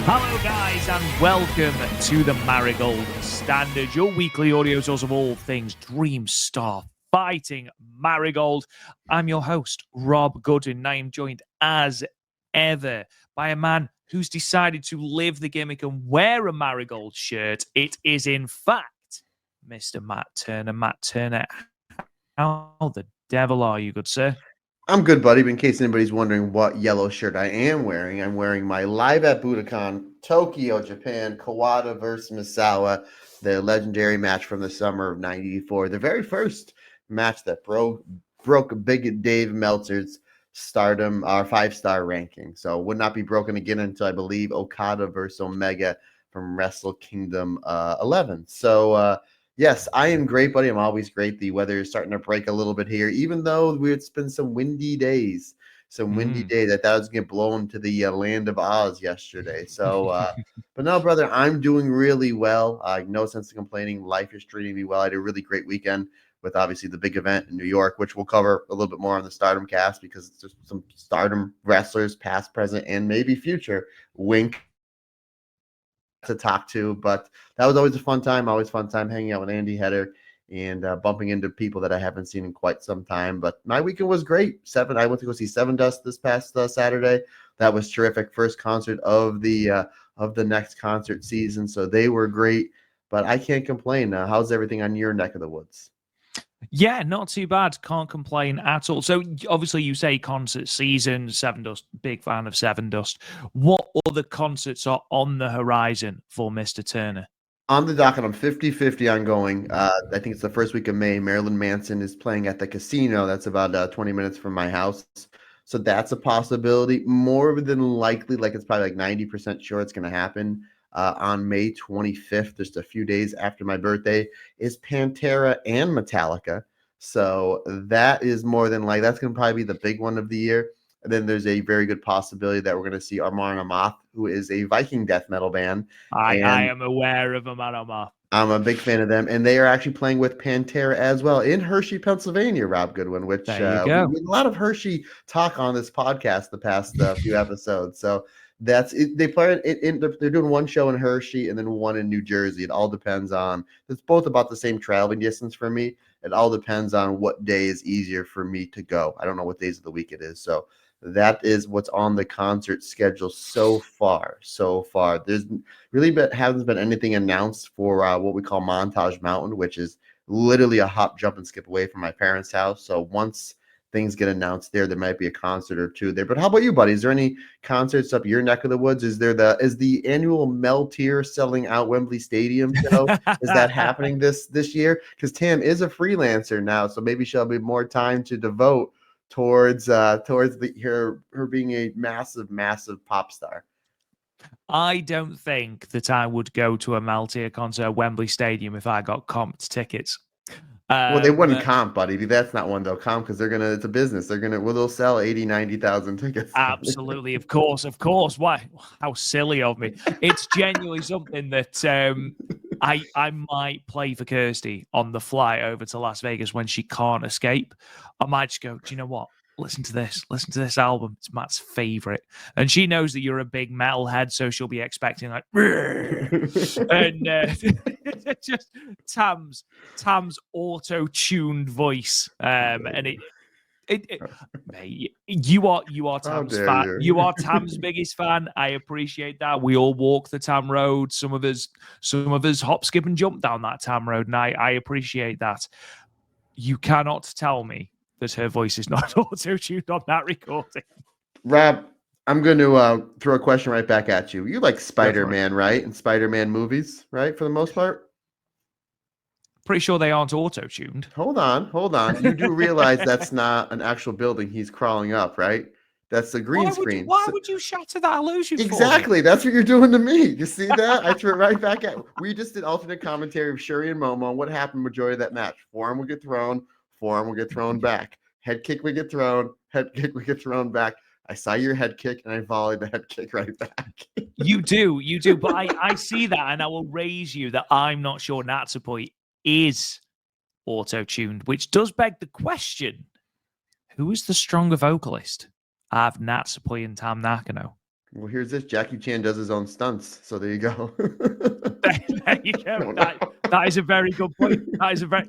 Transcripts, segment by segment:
Hello, guys, and welcome to the Marigold Standard, your weekly audio source of all things Dream Star Fighting Marigold. I'm your host, Rob Gooden, and I am joined as ever by a man who's decided to live the gimmick and wear a Marigold shirt. It is, in fact, Mr. Matt Turner. Matt Turner, how the devil are you, good sir? I'm good, buddy. But in case anybody's wondering what yellow shirt I am wearing, I'm wearing my Live at Budokan, Tokyo, Japan, Kawada versus Misawa, the legendary match from the summer of '94, the very first match that broke Big Dave Meltzer's Stardom, our 5-star ranking. So would not be broken again until I believe Okada versus Omega from Wrestle Kingdom 11. So yes, I am great, buddy. I'm always great. The weather is starting to break a little bit here, even though it's been some windy days. That was get blown to the land of Oz yesterday. But no, brother, I'm doing really well. No sense of complaining. Life is treating me well. I had a really great weekend with obviously the big event in New York, which we'll cover a little bit more on the Stardom cast because it's just some Stardom wrestlers, past, present, and maybe future. Wink to talk to, but that was always a fun time. Always fun time hanging out with Andy Header and bumping into people that I haven't seen in quite some time. But my weekend was great. I went to go see Seven Dust this past Saturday. That was terrific. First concert of the next concert season, so they were great. But I can't complain. How's everything on your neck of the woods? Yeah, not too bad. Can't complain at all. So obviously you say concert season, Seven Dust, big fan of Seven Dust. What other concerts are on the horizon for Mr. Turner? On the docket, I'm 50-50 on going. I think it's the first week of May. Marilyn Manson is playing at the casino. That's about 20 minutes from my house. So that's a possibility. More than likely, like it's probably like 90% sure it's going to happen on May 25th, just a few days after my birthday, is Pantera and Metallica. So that is more than like that's going to probably be the big one of the year. And then there's a very good possibility that we're going to see Armand Amarth, who is a Viking death metal band. I am aware of Yamanaka. I'm a big fan of them, and they are actually playing with Pantera as well in Hershey, Pennsylvania. Rob Goodwin, which There you go. we a lot of Hershey talk on this podcast the past few episodes. So that's it. They play they're doing one show in Hershey and then one in New Jersey. It all depends on. It's both about the same traveling distance for me. It all depends on what day is easier for me to go. I don't know what days of the week it is, so that is what's on the concert schedule so far. There's hasn't been anything announced for what we call Montage Mountain, which is literally a hop, jump, and skip away from my parents' house. So once things get announced there might be a concert or two there. But how about you, buddy? Is there any concerts up your neck of the woods? Is the annual Meltier selling out Wembley Stadium show? Is that happening this year? Because Tam is a freelancer now, so maybe she'll have more time to devote towards her being a massive pop star. I don't think that I would go to a Maltier concert at Wembley Stadium if I got comped tickets. Well, they wouldn't comp, buddy. That's not one they'll comp because it's a business. They'll sell 80,000-90,000 tickets. Absolutely, of course. Why? How silly of me! It's genuinely something that I might play for Kirsty on the flight over to Las Vegas when she can't escape. I might just go, do you know what? Listen to this album. It's Matt's favorite. And she knows that you're a big metalhead, so she'll be expecting like and just Tam's auto-tuned voice. And mate, you are Tam's fan. You are Tam's biggest fan. I appreciate that. We all walk the Tam road. Some of us hop, skip, and jump down that Tam road, and I appreciate that. You cannot tell me that her voice is not auto-tuned on that recording. Rob, I'm going to throw a question right back at you. You like Spider-Man, right? And Spider-Man movies, right? For the most part? Pretty sure they aren't auto-tuned. Hold on. You do realize that's not an actual building he's crawling up, right? That's the green screen. Why would you shatter that illusion? Exactly. That's what you're doing to me. You see that? I threw it right back at. We just did alternate commentary of Syuri and Momo. What happened majority of that match? Forearm would get thrown. Forearm would get thrown back. Head kick would get thrown. Head kick would get thrown back. I saw your head kick and I volleyed the head kick right back. You do. But I see that and I will raise you that I'm not sure Natsupoi is auto-tuned, which does beg the question, who is the stronger vocalist? I have Natsupoi and Tam Nakano. Well, here's this. Jackie Chan does his own stunts, so there you go. There you go. No. That is a very good point. That is a very.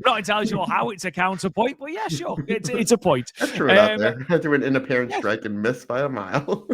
Not entirely sure how it's a counterpoint, but yeah, sure, it's a point. I threw it out there. I threw an inapparent strike and missed by a mile,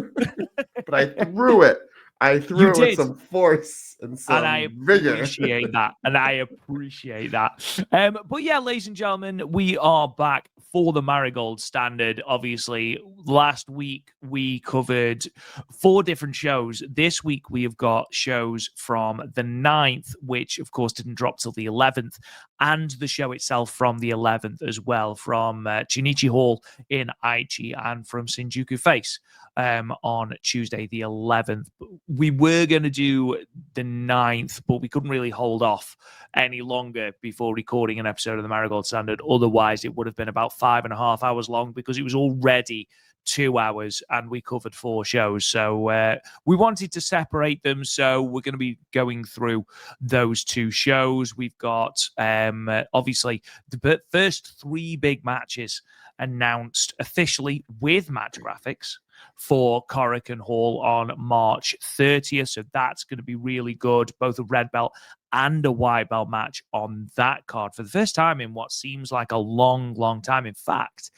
but I threw it. I threw it with some force and some vigor. Appreciate that. And I appreciate that. But yeah, ladies and gentlemen, we are back for the Marigold Standard. Obviously, last week we covered 4 different shows. This week we have got shows from the 9th, which of course didn't drop till the 11th, and the show itself from the 11th as well, from Chinichi Hall in Aichi and from Shinjuku Face on Tuesday the 11th. We were going to do the 9th, but we couldn't really hold off any longer before recording an episode of the Marigold Standard. Otherwise, it would have been about 5.5 hours long, because it was already 2 hours and we covered 4 shows. So we wanted to separate them. So we're going to be going through those 2 shows. We've got obviously the first 3 big matches announced officially with match graphics for Korakuen Hall on March 30th. So that's going to be really good. Both a red belt and a white belt match on that card for the first time in what seems like a long, long time. In fact,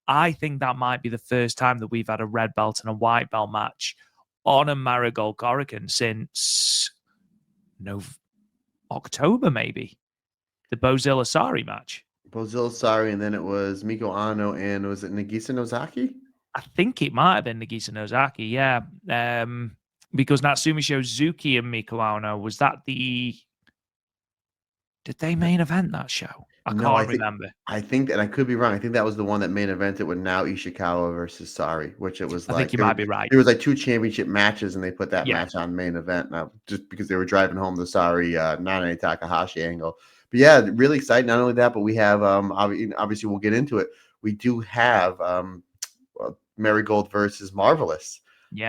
I think that might be the first time that we've had a red belt and a white belt match on a Marigold Korakuen since October, maybe. The Bozilla Sari match. Bozilla Sari, and then it was Miko Ano, and was it Nagisa Nozaki? I think it might have been Nagisa Nozaki, yeah. Because Natsumi Shozuki and Miko Ano, was that the... Did they main event that show? I can't remember. I think, and I could be wrong, I think that was the one that main evented with Nao Ishikawa versus Sari, which it was I think you might be right. There was like 2 championship matches, and they put that match on main event now, just because they were driving home the Sari Nanae Takahashi angle. But yeah, really excited. Not only that, but we have obviously we'll get into it. We do have Marigold versus Marvelous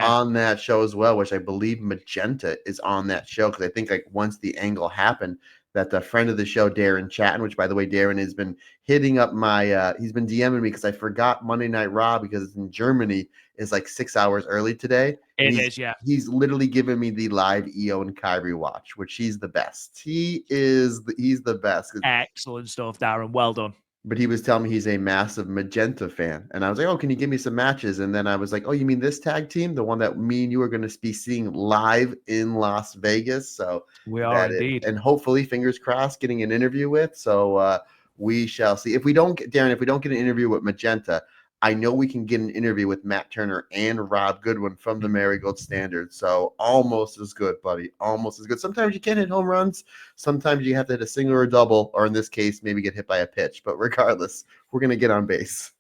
on that show as well, which I believe Magenta is on that show, because I think like once the angle happened, that the friend of the show, Darren Chatton, which by the way, Darren has been hitting up my, he's been DMing me because I forgot Monday Night Raw, because it's in Germany, is like 6 hours early today. It is, yeah. He's literally giving me the live Io and Kyrie watch, which he's the best. He's the best. Excellent stuff, Darren. Well done. But he was telling me he's a massive Magenta fan. And I was like, oh, can you give me some matches? And then I was like, oh, you mean this tag team? The one that me and you are going to be seeing live in Las Vegas. So we are indeed. And hopefully, fingers crossed, getting an interview with. So we shall see. If we don't get an interview with Magenta, I know we can get an interview with Matt Turner and Rob Goodwin from the Marigold Standard. So almost as good, buddy. Almost as good. Sometimes you can't hit home runs. Sometimes you have to hit a single or a double, or in this case, maybe get hit by a pitch. But regardless, we're going to get on base.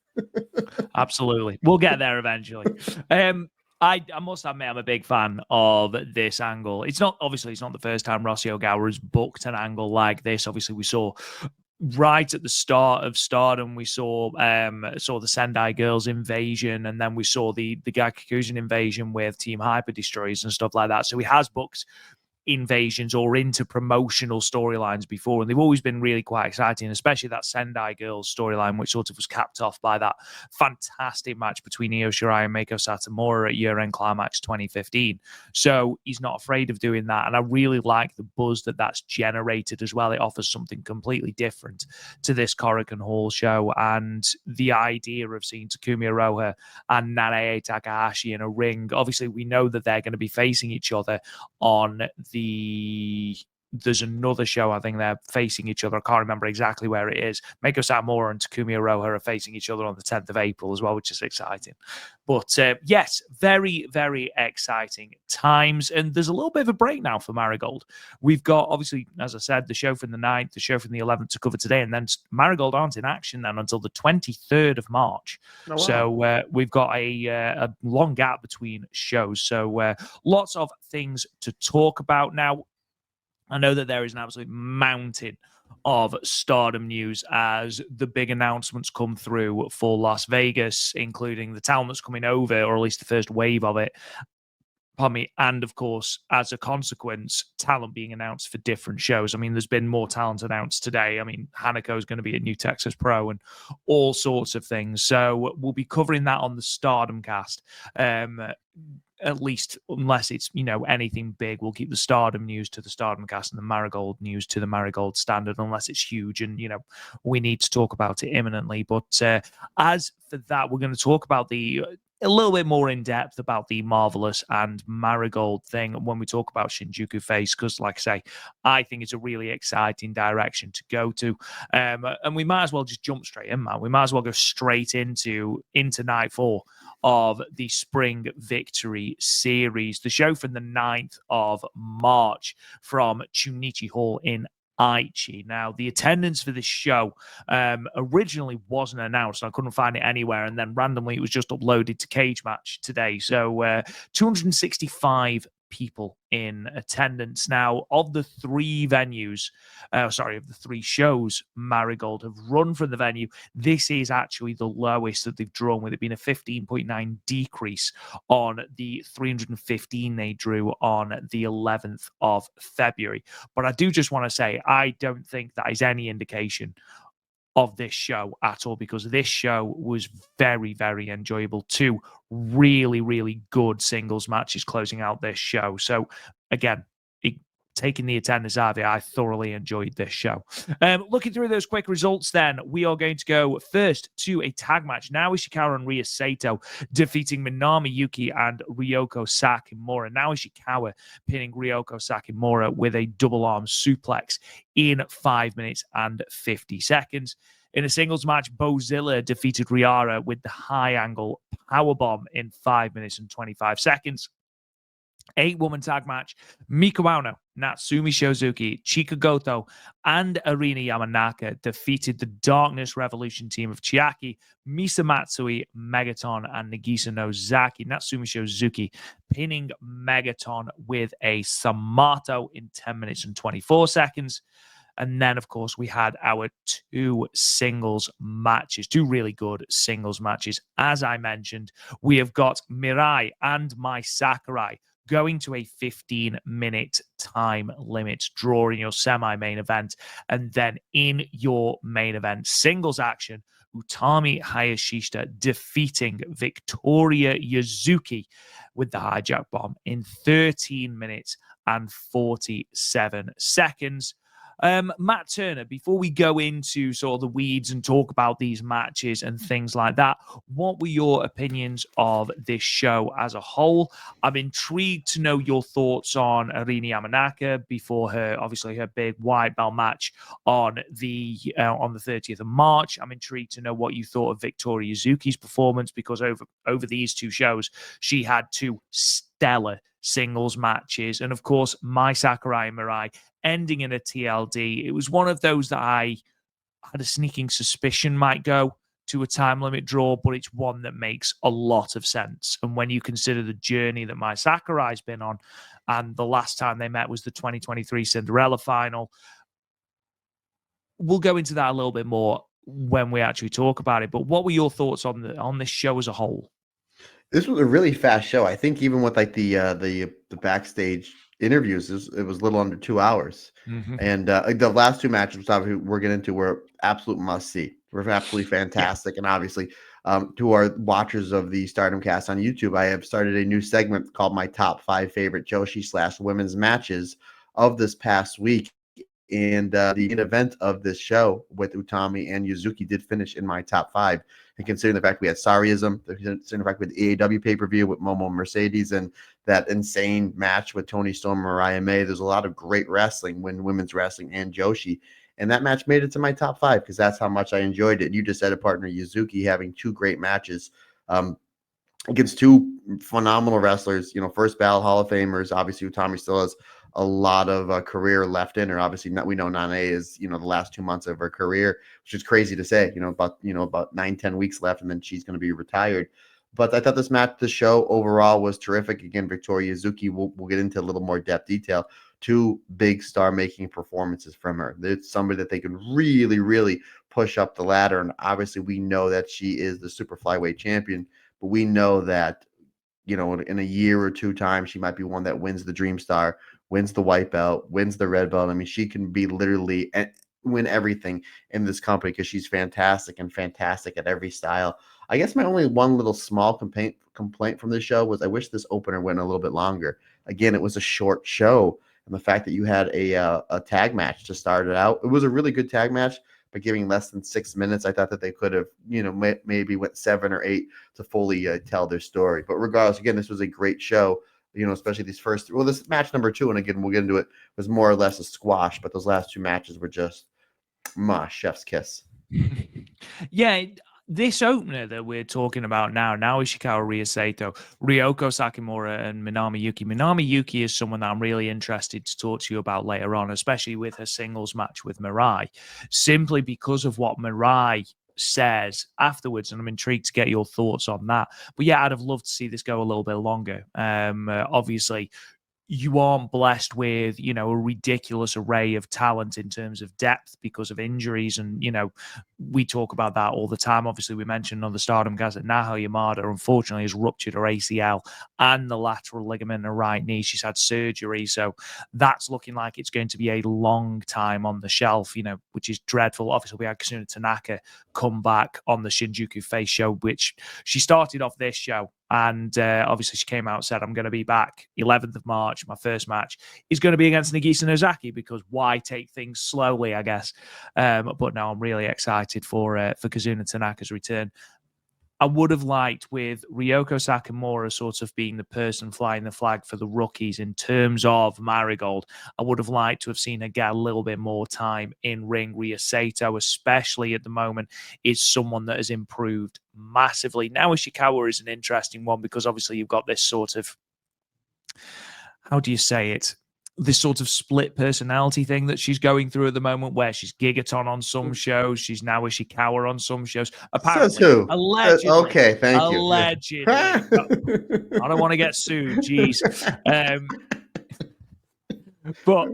Absolutely. We'll get there eventually. I must admit, I'm a big fan of this angle. It's not the first time Rossi Ogawa has booked an angle like this. Obviously, we saw right at the start of Stardom, we saw the Sendai Girls invasion, and then we saw the Gakukuzen invasion with Team Hyper Destroyers and stuff like that. So he has booked invasions or into promotional storylines before, and they've always been really quite exciting, especially that Sendai Girls storyline, which sort of was capped off by that fantastic match between Io Shirai and Meiko Satomura at Year-End Climax 2015. So he's not afraid of doing that, and I really like the buzz that's generated as well. It offers something completely different to this Korakuen Hall show, and the idea of seeing Takumi Iroha and Nanae Takahashi in a ring. Obviously, we know that they're going to be facing each other on there's another show, I think they're facing each other. I can't remember exactly where it is. Meiko Satomura and Takumi Iroha are facing each other on the 10th of April as well, which is exciting. But yes, very, very exciting times. And there's a little bit of a break now for Marigold. We've got, obviously, as I said, the show from the 9th, the show from the 11th to cover today. And then Marigold aren't in action then until the 23rd of March. Oh, wow. So we've got a long gap between shows. So lots of things to talk about now. I know that there is an absolute mountain of Stardom news as the big announcements come through for Las Vegas, including the talent that's coming over, or at least the first wave of it. Pardon me. And of course, as a consequence, talent being announced for different shows. I mean, there's been more talent announced today. I mean, Hanako is going to be at New Texas Pro and all sorts of things. So we'll be covering that on the Stardom cast. at least unless it's, anything big, we'll keep the Stardom news to the Stardom cast and the Marigold news to the Marigold standard, unless it's huge and, we need to talk about it imminently. But as for that, we're going to talk about a little bit more in depth about the Marvelous and Marigold thing when we talk about Shinjuku Face, because, like I say, I think it's a really exciting direction to go to. And we might as well just jump straight in, man. We might as well go straight into night 4 of the Spring Victory Series, the show from the 9th of March from Chunichi Hall in Aichi. Now, the attendance for this show originally wasn't announced. I couldn't find it anywhere, and then randomly it was just uploaded to Cage Match today. So 265 people in attendance. Now, of the 3 shows Marigold have run from the venue, this is actually the lowest that they've drawn, with it being a 15.9 decrease on the 315 they drew on the 11th of February. But I do just want to say, I don't think that is any indication of this show at all, because this show was very, very enjoyable. 2 really, really good singles matches closing out this show. So again, taking the attendance out of it, I thoroughly enjoyed this show. Looking through those quick results, then, we are going to go first to a tag match. Naomi Ishikawa and Rhea Sato defeating Minami Yuki and Ryoko Sakimura. Naomi Ishikawa pinning Ryoko Sakimura with a double arm suplex in 5 minutes and 50 seconds. In a singles match, Bozilla defeated Riara with the high angle powerbomb in 5 minutes and 25 seconds. 8-woman tag match, Miku Ono, Natsumi Shozuki, Chika Goto, and Erina Yamanaka defeated the Darkness Revolution team of Chiaki, Misa Matsui, Megaton, and Nagisa Nozaki. Natsumi Shozuki pinning Megaton with a Samato in 10 minutes and 24 seconds. And then, of course, we had our 2 singles matches, 2 really good singles matches. As I mentioned, we have got Mirai and Mai Sakurai going to a 15-minute time limit draw in your semi-main event. And then in your main event singles action, Utami Hayashishita defeating Victoria Yuzuki with the hijack bomb in 13 minutes and 47 seconds. Matt Turner, before we go into sort of the weeds and talk about these matches and things like that, what were your opinions of this show as a whole? I'm intrigued to know your thoughts on Erina Yamanaka before her big white belt match on the 30th of March. I'm intrigued to know what you thought of Victoria Yuzuki's performance, because over these 2 shows, she had 2 stellar singles matches. And of course, Mai Sakurai and Mirai ending in a TLD. It was one of those that I had a sneaking suspicion might go to a time limit draw, but it's one that makes a lot of sense. And when you consider the journey that Mai Sakurai's been on, and the last time they met was the 2023 Cinderella final, we'll go into that a little bit more when we actually talk about it. But what were your thoughts on this show as a whole? This was a really fast show. I think even with like the backstage interviews, it was a little under 2 hours. Mm-hmm. And the last 2 matches we're getting into were absolute must see. Were absolutely fantastic. Yeah. And obviously, to our watchers of the Stardom cast on YouTube, I have started a new segment called my top 5 favorite Joshi / women's matches of this past week. And the event of this show with Utami and Yuzuki did finish in my top 5. And considering the fact we had Sariism, considering the fact we had the AEW pay-per-view with Momo and Mercedes, and that insane match with Toni Storm and Mariah May, there's a lot of great wrestling, women's wrestling and Joshi. And that match made it to my top 5 because that's how much I enjoyed it. You just said a partner, Yuzuki, having 2 great matches against 2 phenomenal wrestlers. First ballot Hall of Famers. Obviously, Utami still has a lot of career left in her. Obviously, we know Nane is the last 2 months of her career, which is crazy to say. About 9-10 weeks left, and then she's going to be retired. But I thought the show overall was terrific. Again, Victoria Yuzuki, we'll get into a little more depth detail. 2 big star-making performances from her. It's somebody that they can really, really push up the ladder. And obviously, we know that she is the super flyweight champion. But we know that, in a year or 2 time, she might be one that wins the Dream Star, wins the white belt, wins the red belt. I mean, she can be literally win everything in this company because she's fantastic at every style. I guess my only one little small complaint from this show was I wish this opener went a little bit longer. Again, it was a short show, and the fact that you had a tag match to start it out, it was a really good tag match. But giving less than 6 minutes, I thought that they could have, maybe went 7 or 8 to fully tell their story. But regardless, again, this was a great show. Especially these first. Well, this match number 2, and again, we'll get into it, was more or less a squash. But those last 2 matches were just, chef's kiss. Yeah, this opener that we're talking about now, Ishikawa, Ryo Saito, Ryoko Sakimura, and Minami Yuki. Minami Yuki is someone that I'm really interested to talk to you about later on, especially with her singles match with Mirai, simply because of what Mirai says afterwards, and I'm intrigued to get your thoughts on that. But yeah, I'd have loved to see this go a little bit longer. Obviously, you aren't blessed with, a ridiculous array of talent in terms of depth because of injuries. And, we talk about that all the time. Obviously, we mentioned on the Stardom cast that Naho Yamada, unfortunately, has ruptured her ACL and the lateral ligament in her right knee. She's had surgery. So that's looking like it's going to be a long time on the shelf, which is dreadful. Obviously, we had Kizuna Tanaka come back on the Shinjuku Face show, which she started off this show. And obviously, she came out and said, I'm going to be back 11th of March. My first match is going to be against Nagisa Nozaki because why take things slowly, I guess. But no, I'm really excited for Kizuna Tanaka's return. I would have liked with Ryoko Sakamura sort of being the person flying the flag for the rookies in terms of Marigold. I would have liked to have seen her get a little bit more time in ring. Ryo Saito, especially at the moment, is someone that has improved massively. Now Ishikawa is an interesting one because obviously you've got this sort of, how do you say it? This sort of split personality thing that she's going through at the moment, where she's Gigaton on some shows, she's now Ishikawa on some shows. Apparently, allegedly, okay, thank you. Allegedly, I don't want to get sued. Jeez, but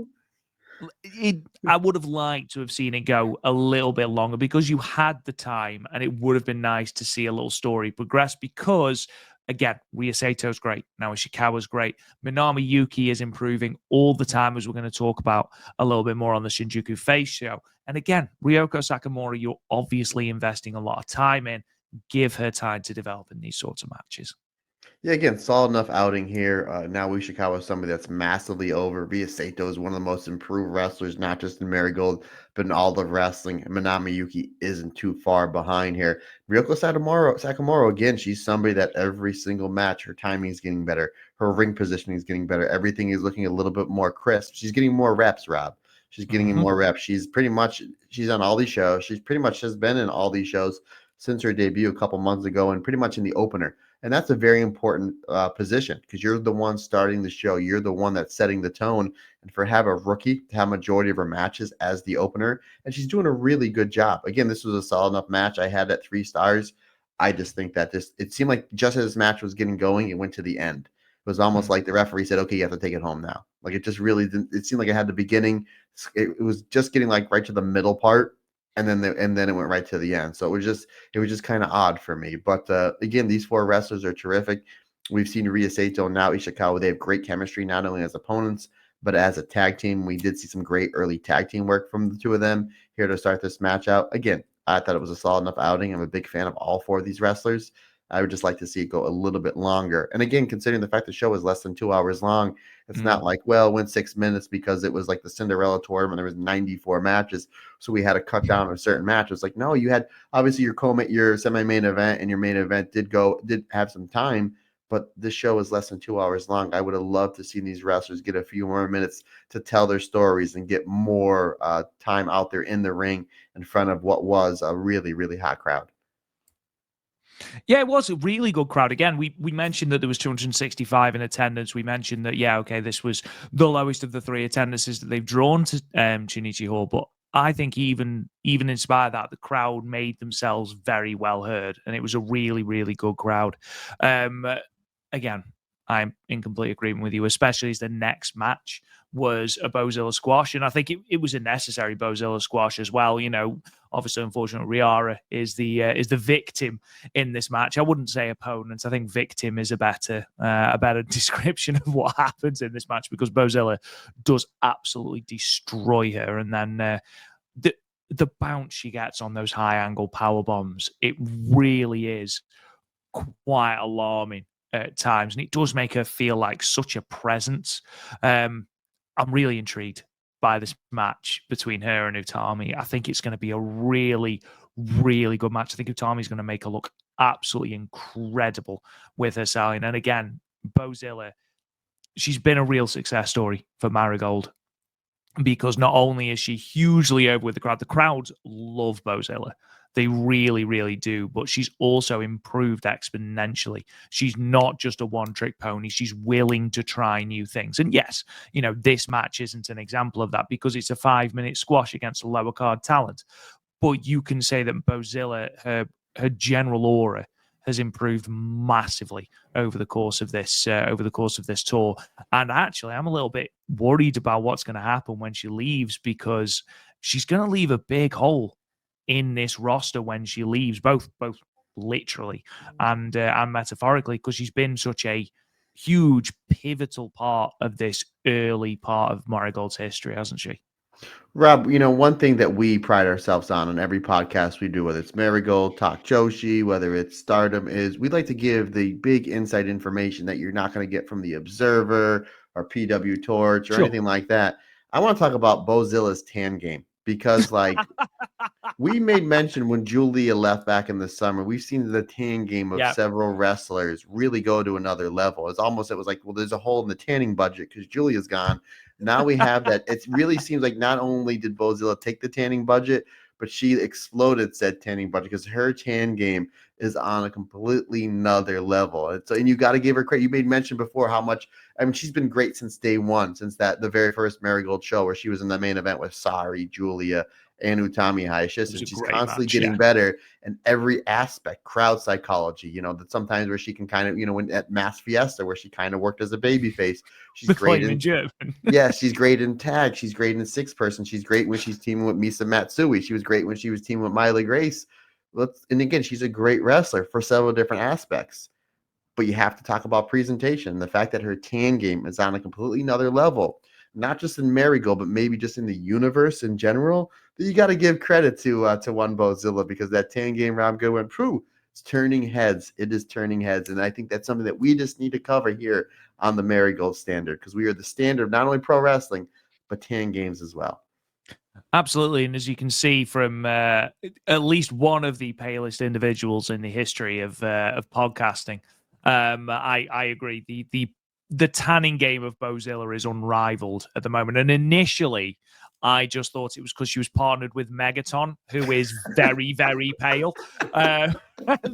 I would have liked to have seen it go a little bit longer because you had the time, and it would have been nice to see a little story progress. Because again, Ryo Sato's great. Now Ishikawa's great. Minami Yuki is improving all the time, as we're going to talk about a little bit more on the Shinjuku Face show. And again, Ryoko Sakamura, you're obviously investing a lot of time in. Give her time to develop in these sorts of matches. Yeah, again, solid enough outing here. Now Ishikawa is somebody that's massively over. Ryo Saito is one of the most improved wrestlers, not just in Marigold, but in all of wrestling. Minami Yuki isn't too far behind here. Ryoko Sakamura, again, she's somebody that every single match, her timing is getting better. Her ring positioning is getting better. Everything is looking a little bit more crisp. She's getting more reps, Rob. She's getting more reps. She's on all these shows. She's pretty much has been in all these shows since her debut a couple months ago and pretty much in the opener. And that's a very important position because you're the one starting the show. You're the one that's setting the tone. And for have a rookie to have majority of her matches as the opener, and she's doing a really good job. Again, this was a solid enough match. I had at 3 stars. I just think that it seemed like just as this match was getting going, it went to the end. It was almost like the referee said, okay, you have to take it home now. Like it just really didn't, it seemed like it had the beginning. It was just getting like right to the middle part. And then it went right to the end. So it was just kind of odd for me. But again, these 4 wrestlers are terrific. We've seen Ryo Saito and now Ishikawa. They have great chemistry, not only as opponents, but as a tag team. We did see some great early tag team work from the 2 of them here to start this match out. Again, I thought it was a solid enough outing. I'm a big fan of all 4 of these wrestlers. I would just like to see it go a little bit longer. And again, considering the fact the show is less than 2 hours long, it's not like, well, it went 6 minutes because it was like the Cinderella tournament. There was 94 matches, so we had to cut down a certain match. It's like, no, you had obviously your semi-main event and your main event did have some time, but this show is less than 2 hours long. I would have loved to see these wrestlers get a few more minutes to tell their stories and get more time out there in the ring in front of what was a really, really hot crowd. Yeah, it was a really good crowd. Again, we mentioned that there was 265 in attendance. We mentioned that, this was the lowest of the 3 attendances that they've drawn to Chunichi Hall. But I think even in spite of that, the crowd made themselves very well heard. And it was a really, really good crowd. Again, I'm in complete agreement with you, especially as the next match was a Bozilla squash. And I think it was a necessary Bozilla squash as well. Obviously, unfortunately, Riara is the victim in this match. I wouldn't say opponent. I think victim is a better description of what happens in this match because Bozilla does absolutely destroy her. And then the bounce she gets on those high angle power bombs, it really is quite alarming at times, and it does make her feel like such a presence. I'm really intrigued by this match between her and Utami. I think it's going to be a really, really good match. I think Utami's going to make her look absolutely incredible with her selling. And again, Bozilla, she's been a real success story for Marigold, because not only is she hugely over with the crowds love Bozilla. They really, really do. But she's also improved exponentially. She's not just a one-trick pony. She's willing to try new things. And yes, this match isn't an example of that because it's a 5-minute squash against a lower card talent. But you can say that Bozilla, her general aura has improved massively over the course of this tour. And actually, I'm a little bit worried about what's going to happen when she leaves, because she's going to leave a big hole in this roster when she leaves, both literally and metaphorically, because she's been such a huge pivotal part of this early part of Marigold's history, hasn't she? Rob, one thing that we pride ourselves on every podcast we do, whether it's Marigold, Talk Joshi, whether it's Stardom, is we'd like to give the big inside information that you're not going to get from the Observer or PW Torch or anything like that. I want to talk about Bozilla's tan game, because we made mention when Julia left back in the summer, we've seen the tan game of several wrestlers really go to another level. It was like, well, there's a hole in the tanning budget because Julia's gone. Now we have that. It really seems like not only did Bozilla take the tanning budget, but she exploded said tanning budget, because her tan game is on a completely another level. And you got to give her credit. You made mention before how much, she's been great since day one, since the very first Marigold show where she was in the main event with Syuri, Julia, and Utami Hayashis, and she's constantly getting better in every aspect. Crowd psychology, that sometimes where she can kind of, when at Mass Fiesta, where she kind of worked as a baby face. She's great in German. Yeah, she's great in tag. She's great in 6-person. She's great when she's teaming with Misa Matsui. She was great when she was teaming with Miley Grace. And again, she's a great wrestler for several different aspects. But you have to talk about presentation. The fact that her tan game is on a completely another level, not just in Marigold, but maybe just in the universe in general. You got to give credit to one Bozilla, because that tan game, Rob Goodwin, it's turning heads. It is turning heads, and I think that's something that we just need to cover here on the Marigold Standard, because we are the standard of not only pro wrestling but tan games as well. Absolutely, and as you can see from at least one of the palest individuals in the history of podcasting, I agree. The tanning game of Bozilla is unrivaled at the moment. And initially, I just thought it was because she was partnered with Megaton, who is very, very pale. I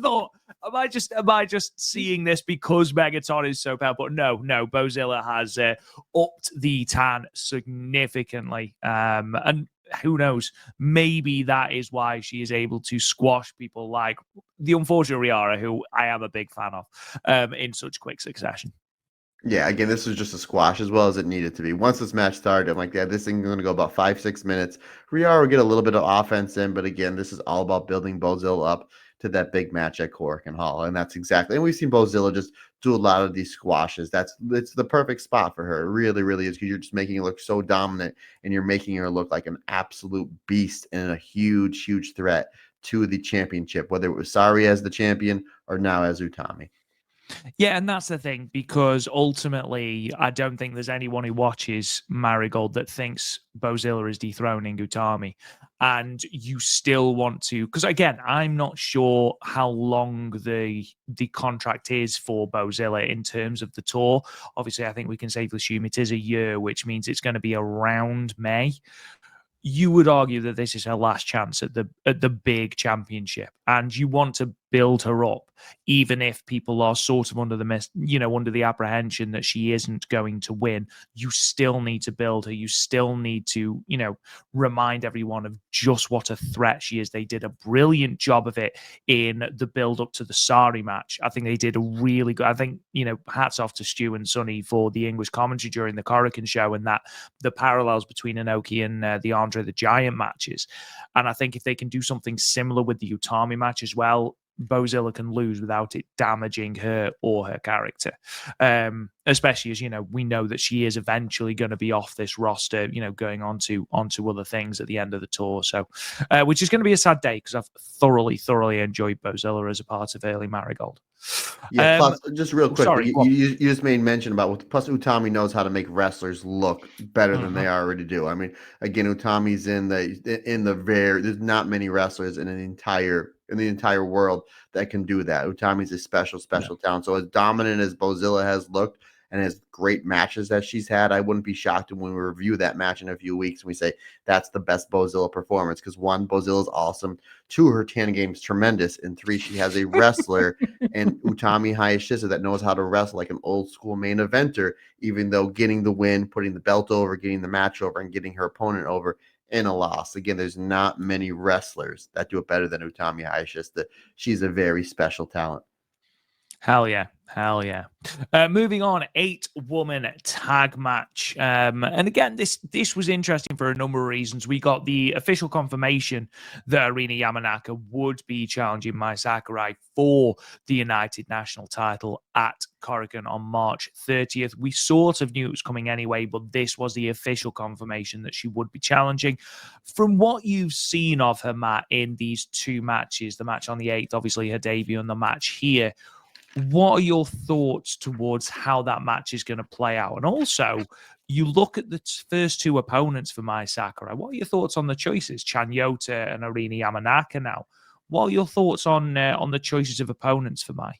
thought, am I just seeing this because Megaton is so pale? But no, Bozilla has upped the tan significantly, and who knows? Maybe that is why she is able to squash people like the unfortunate Riara, who I am a big fan of, in such quick succession. Yeah, again, this was just a squash as well as it needed to be. Once this match started, I'm like, yeah, this thing's going to go about 5-6 minutes. Riara will get a little bit of offense in, but again, this is all about building Bozilla up to that big match at Korakuen Hall, and that's exactly. And we've seen Bozilla just do a lot of these squashes. It's the perfect spot for her. It really, really is, because you're just making her look so dominant, and you're making her look like an absolute beast and a huge, huge threat to the championship, whether it was Syuri as the champion or now as Utami. Yeah, and that's the thing, because ultimately, I don't think there's anyone who watches Marigold that thinks Bozilla is dethroning Utami. And you still want to, because again, I'm not sure how long the contract is for Bozilla in terms of the tour. Obviously, I think we can safely assume it is a year, which means it's going to be around May. You would argue that this is her last chance at the big championship, and you want to build her up, even if people are sort of under the apprehension that she isn't going to win. You still need to build her. You still need to, remind everyone of just what a threat she is. They did a brilliant job of it in the build up to the Syuri match. I think they did a really good. I think, hats off to Stu and Sonny for the English commentary during the Korakuen show, and that the parallels between Inoki and the Andre the Giant matches. And I think if they can do something similar with the Utami match as well, Bozilla can lose without it damaging her or her character. Especially as, we know that she is eventually going to be off this roster, going onto other things at the end of the tour. So, which is going to be a sad day because I've thoroughly enjoyed Bozilla as a part of early Marigold. Yeah, plus, just real quick, sorry, you just made mention about plus Utami knows how to make wrestlers look better than they already do. I mean, again, Utami's in the there's not many wrestlers in the entire world that can do that. Utami's a special talent. So as dominant as Bozilla has looked and as great matches that she's had, I wouldn't be shocked when we review that match in a few weeks and we say that's the best Bozilla performance because one, Bozilla's awesome, two, her tan game's tremendous, and three, she has a wrestler and Utami Hayashishita that knows how to wrestle like an old school main eventer, even though getting the win, putting the belt over, getting the match over, and getting her opponent over in a loss. Again, there's not many wrestlers that do it better than Utami Hayashishita. She's a very special talent. Hell yeah. Moving on, 8-woman tag match. And again, this was interesting for a number of reasons. We got the official confirmation that Erina Yamanaka would be challenging Mai Sakurai for the United National title at Korakuen on March 30th. We sort of knew it was coming anyway, but this was the official confirmation that she would be challenging. From what you've seen of her, Matt, in these two matches, the match on the 8th, obviously her debut, and the match here, what are your thoughts towards how that match is going to play out? And also, you look at the first two opponents for Mai Sakurai. What are your thoughts on the choices, Chanyota and Erina Yamanaka now? What are your thoughts on the choices of opponents for Mai?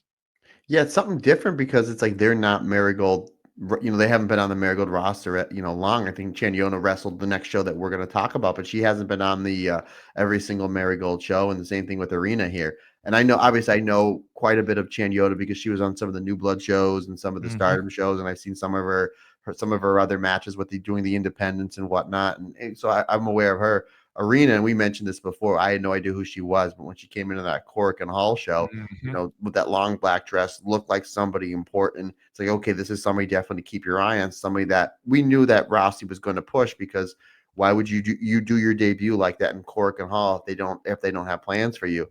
Yeah, it's something different because it's like they're not Marigold. They haven't been on the Marigold roster long. I think Chanyota wrestled the next show that we're going to talk about, but she hasn't been on the every single Marigold show, and the same thing with Erina here. And I know quite a bit of Chanyota because she was on some of the New Blood shows and some of the Stardom shows, and I've seen some of her other matches with doing the independents and whatnot, and so I'm aware of her. Erina, and we mentioned this before, I had no idea who she was, but when she came into that Korakuen Hall show, with that long black dress, looked like somebody important. It's like, okay, this is somebody definitely to keep your eye on, somebody that we knew that Rossi was going to push, because why would you do your debut like that in Korakuen Hall if they don't have plans for you?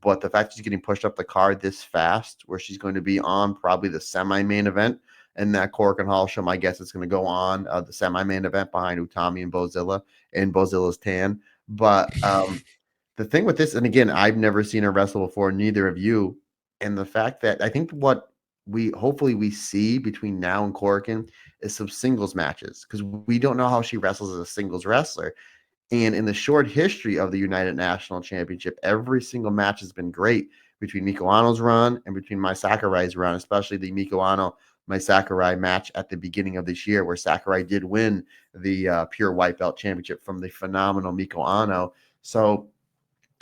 But the fact she's getting pushed up the card this fast, where she's going to be on probably the semi-main event in that Korakuen Hall show, my guess it's going to go on the semi-main event behind Utami and Bozilla and Bozilla's tan. But the thing with this, and again, I've never seen her wrestle before, neither of you, and the fact that I think what hopefully we see between now and Korakuen is some singles matches, because we don't know how she wrestles as a singles wrestler. And in the short history of the United National Championship, every single match has been great between Miko Ano's run and between Mai Sakurai's run, especially the Miko Ano Mai Sakurai match at the beginning of this year, where Sakurai did win the Pure White Belt Championship from the phenomenal Miko Ano. So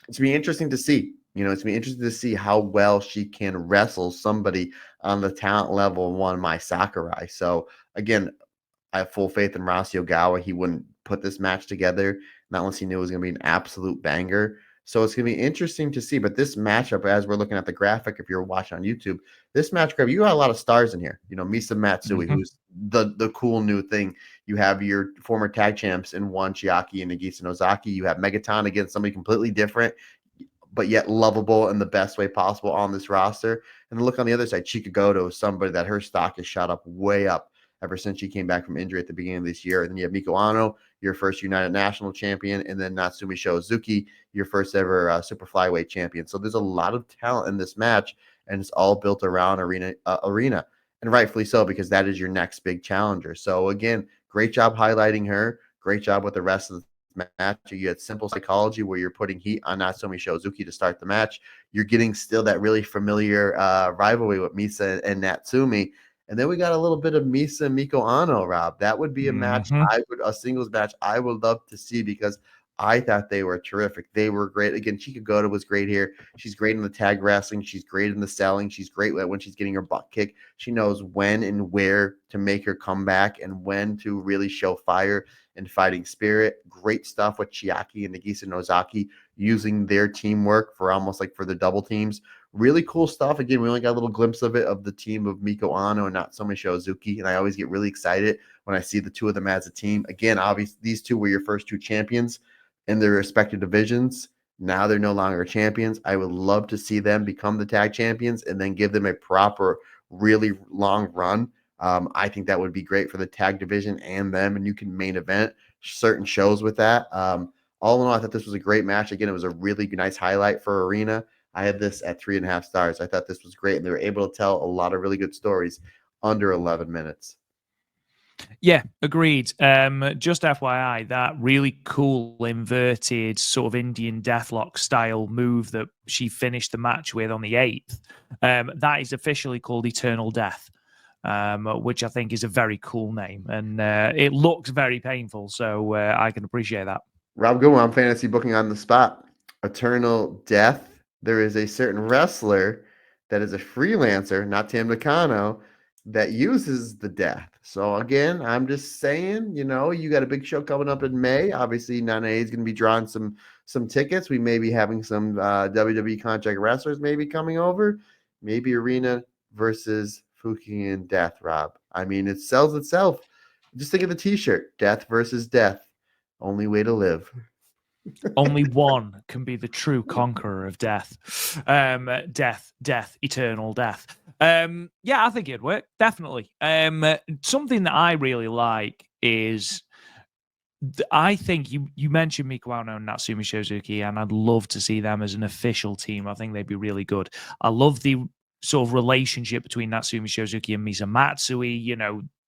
it's going to be interesting to see. It's going to be interesting to see how well she can wrestle somebody on the talent level of one Mai Sakurai. So again, I have full faith in Rossi Ogawa. He wouldn't put this match together not unless he knew it was going to be an absolute banger. So it's going to be interesting to see. But this matchup, as we're looking at the graphic, if you're watching on YouTube, this match, you got a lot of stars in here. Misa Matsui, who's the cool new thing. You have your former tag champs in one, Chiaki and Nagisa Nozaki. You have Megaton against somebody completely different, but yet lovable in the best way possible on this roster. And then look on the other side, Chika Goto is somebody that her stock has shot up way up ever since she came back from injury at the beginning of this year. And then you have Miko Ano, your first United National Champion, and then Natsumi Shozuki, your first ever Super Flyweight Champion. So there's a lot of talent in this match, and it's all built around Erina, and rightfully so, because that is your next big challenger. So again, great job highlighting her. Great job with the rest of the match. You had simple psychology where you're putting heat on Natsumi Shozuki to start the match. You're getting still that really familiar rivalry with Misa and Natsumi. And then we got a little bit of Misa and Miko Ano, Rob. That would be a match a singles match I would love to see, because I thought they were terrific. They were great. Again, Chika Goto was great here. She's great in the tag wrestling. She's great in the selling. She's great when she's getting her butt kicked. She knows when and where to make her comeback and when to really show fire and fighting spirit. Great stuff with Chiaki and Nagisa Nozaki using their teamwork for almost like for the double teams. Really cool stuff. Again, we only got a little glimpse of it, of the team of Miko Ano and Natsumi Shozuki, and I always get really excited when I see the two of them as a team. Again, obviously, these two were your first two champions in their respective divisions. Now they're no longer champions. I would love to see them become the tag champions and then give them a proper, really long run. I think that would be great for the tag division and them, and you can main event certain shows with that. All in all, I thought this was a great match. Again, it was a really nice highlight for Erina. I had this at 3.5 stars. I thought this was great, and they were able to tell a lot of really good stories under 11 minutes. Yeah, agreed. Just FYI, that really cool inverted sort of Indian deathlock style move that she finished the match with on the 8th, that is officially called Eternal Death, which I think is a very cool name. And it looks very painful, so I can appreciate that. Rob Goodwin, I'm fantasy booking on the spot. Eternal Death. There is a certain wrestler that is a freelancer, not Tam Nakano, that uses the death. So again, I'm just saying, you got a big show coming up in May. Obviously, Nane is going to be drawing some tickets. We may be having some WWE contract wrestlers maybe coming over. Maybe Erina versus Fukigen Death, Rob. I mean, it sells itself. Just think of the T-shirt: Death versus Death. Only way to live. Only one can be the true conqueror of death. Death, eternal death. Yeah, I think it'd work, definitely. Something that I really like is I think you mentioned Miku Ano and Natsumi Shizuki, and I'd love to see them as an official team. I think they'd be really good. I love the sort of relationship between Natsumi Shizuki and Misa Matsui,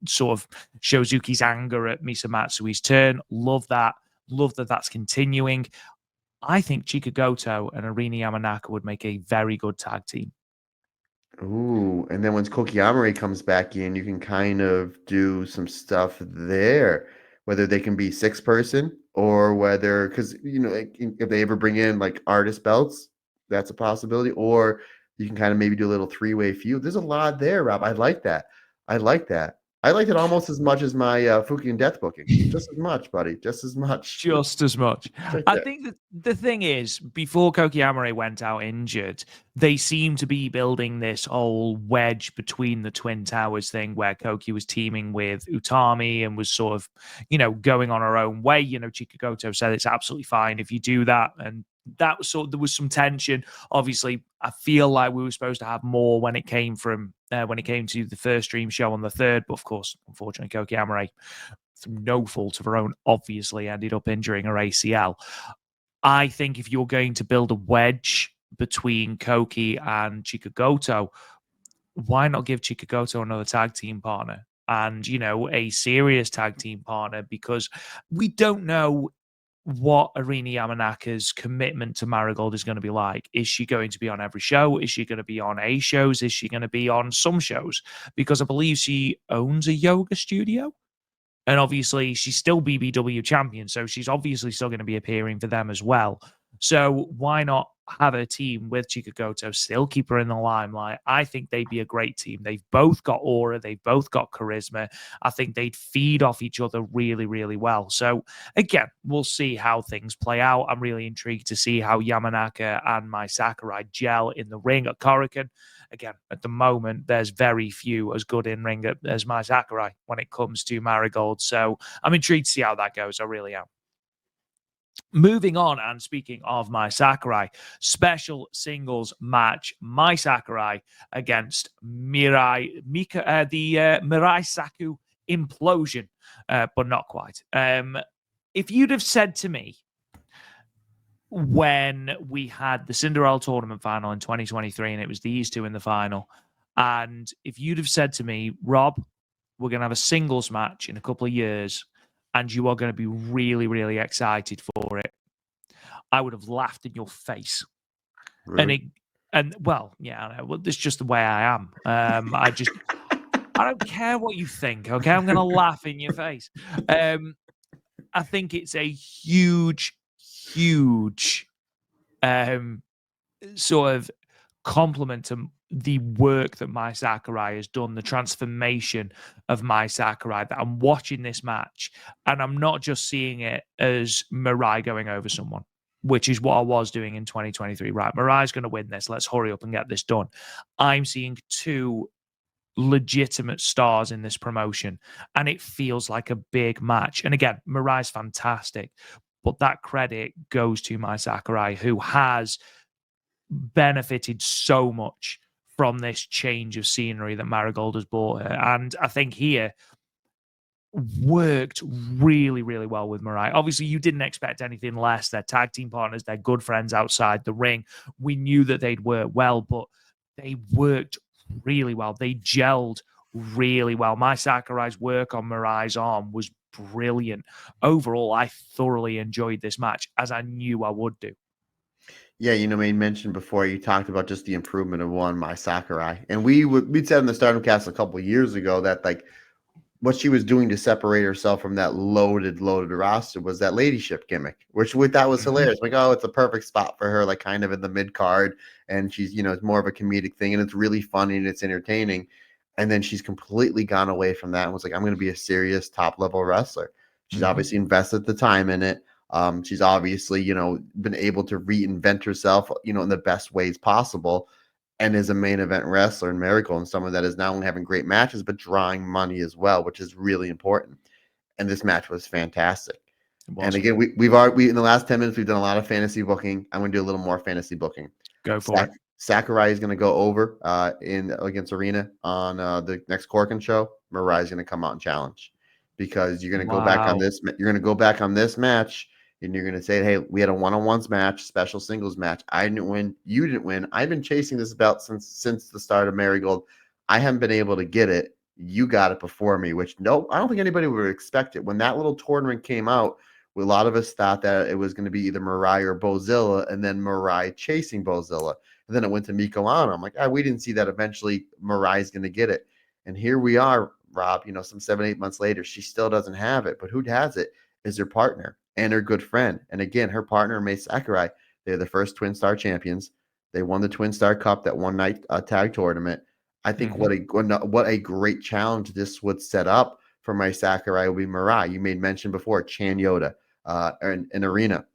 sort of Shizuki's anger at Misa Matsui's turn. Love that. Love that that's continuing. I think Chika Goto and Erina Yamanaka would make a very good tag team. Ooh, and then once Kokiyamari comes back in, you can kind of do some stuff there. Whether they can be 6-person or whether, because, if they ever bring in like artist belts, that's a possibility. Or you can kind of maybe do a little 3-way feud. There's a lot there, Rob. I like that. I like it almost as much as my Fukigen Death booking. Just as much, buddy. Just as much. Just as much. Right I there. think that the thing is, before Kokiyamari went out injured, they seemed to be building this whole wedge between the Twin Towers thing where Koki was teaming with Utami and was sort of, going on her own way. Chika Goto said it's absolutely fine if you do that. And that was there was some tension. Obviously, I feel like we were supposed to have more when it came to the first stream show on the 3rd, but of course, unfortunately, Kokiyamari, through no fault of her own, obviously ended up injuring her ACL. I think if you're going to build a wedge between Koki and Chika Goto, why not give Chika Goto another tag team partner and, a serious tag team partner? Because we don't know what Erina Yamanaka's commitment to Marigold is going to be like. Is she going to be on every show? Is she going to be on A shows? Is she going to be on some shows? Because I believe she owns a yoga studio. And obviously, she's still BBW champion, so she's obviously still going to be appearing for them as well. So why not have a team with Chika Goto, still keep her in the limelight? I think they'd be a great team. They've both got aura. They've both got charisma. I think they'd feed off each other really, really well. So again, we'll see how things play out. I'm really intrigued to see how Yamanaka and Mai Sakurai gel in the ring at Korakuen. Again, at the moment, there's very few as good in ring as Mai Sakurai when it comes to Marigold. So I'm intrigued to see how that goes. I really am. Moving on, and speaking of Mai Sakurai, special singles match: Mai Sakurai against Mirai Saku implosion, but not quite. If you'd have said to me when we had the Cinderella tournament final in 2023 and it was these two in the final, and if you'd have said to me, Rob, we're going to have a singles match in a couple of years and you are going to be really, really excited for it, I would have laughed in your face. Really? Well, yeah, I know. Well, that's just the way I am. I don't care what you think, okay? I'm going to laugh in your face. I think it's a huge, huge sort of compliment to the work that Mai Sakurai has done, the transformation of Mai Sakurai, that I'm watching this match and I'm not just seeing it as Mirai going over someone, which is what I was doing in 2023. Right, Mirai's going to win this. Let's hurry up and get this done. I'm seeing two legitimate stars in this promotion and it feels like a big match. And again, Mirai's fantastic, but that credit goes to Mai Sakurai, who has benefited so much from this change of scenery that Marigold has brought her. And I think here worked really, really well with Mariah. Obviously, you didn't expect anything less. They're tag team partners, they're good friends outside the ring. We knew that they'd work well, but they worked really well. They gelled really well. Mai Sakurai's work on Mariah's arm was brilliant. Overall, I thoroughly enjoyed this match, as I knew I would do. Yeah, you know, we mentioned before, you talked about just the improvement of one Mai Sakurai, and we'd said in the Stardom Cast a couple of years ago that like what she was doing to separate herself from that loaded roster was that ladyship gimmick, which we thought was hilarious. Like, oh, it's a perfect spot for her, like kind of in the mid card, and she's, you know, it's more of a comedic thing, and it's really funny and it's entertaining. And then she's completely gone away from that and was like, I'm going to be a serious top level wrestler. She's obviously invested the time in it. She's obviously, you know, been able to reinvent herself, you know, in the best ways possible, and is a main event wrestler in Marigold, and someone that is not only having great matches but drawing money as well, which is really important. And this match was fantastic. And again, we in the last 10 minutes we've done a lot of fantasy booking. I'm going to do a little more fantasy booking. Go for it. Sakurai is going to go over in against Erina on the next Corkin show. Mirai is going to come out and challenge, because you're going to go back on this. You're going to go back on this match, and you're going to say, hey, we had a one-on-ones match, special singles match. I didn't win. You didn't win. I've been chasing this belt since the start of Marigold. I haven't been able to get it. You got it before me, which no, I don't think anybody would expect it. When that little tournament came out, a lot of us thought that it was going to be either Mirai or Bozilla, and then Mirai chasing Bozilla. And then it went to Miko Ano. I'm like, we didn't see that eventually Mirai's going to get it. And here we are, Rob, you know, some 7-8 months later, she still doesn't have it. But who has it is her partner and her good friend. And again, her partner, Mai Sakurai, they're the first Twin Star champions. They won the Twin Star Cup, that one night tag tournament. I think what a great challenge this would set up for Mai Sakurai will be Mirai. You made mention before, Chan Yoda and Erina.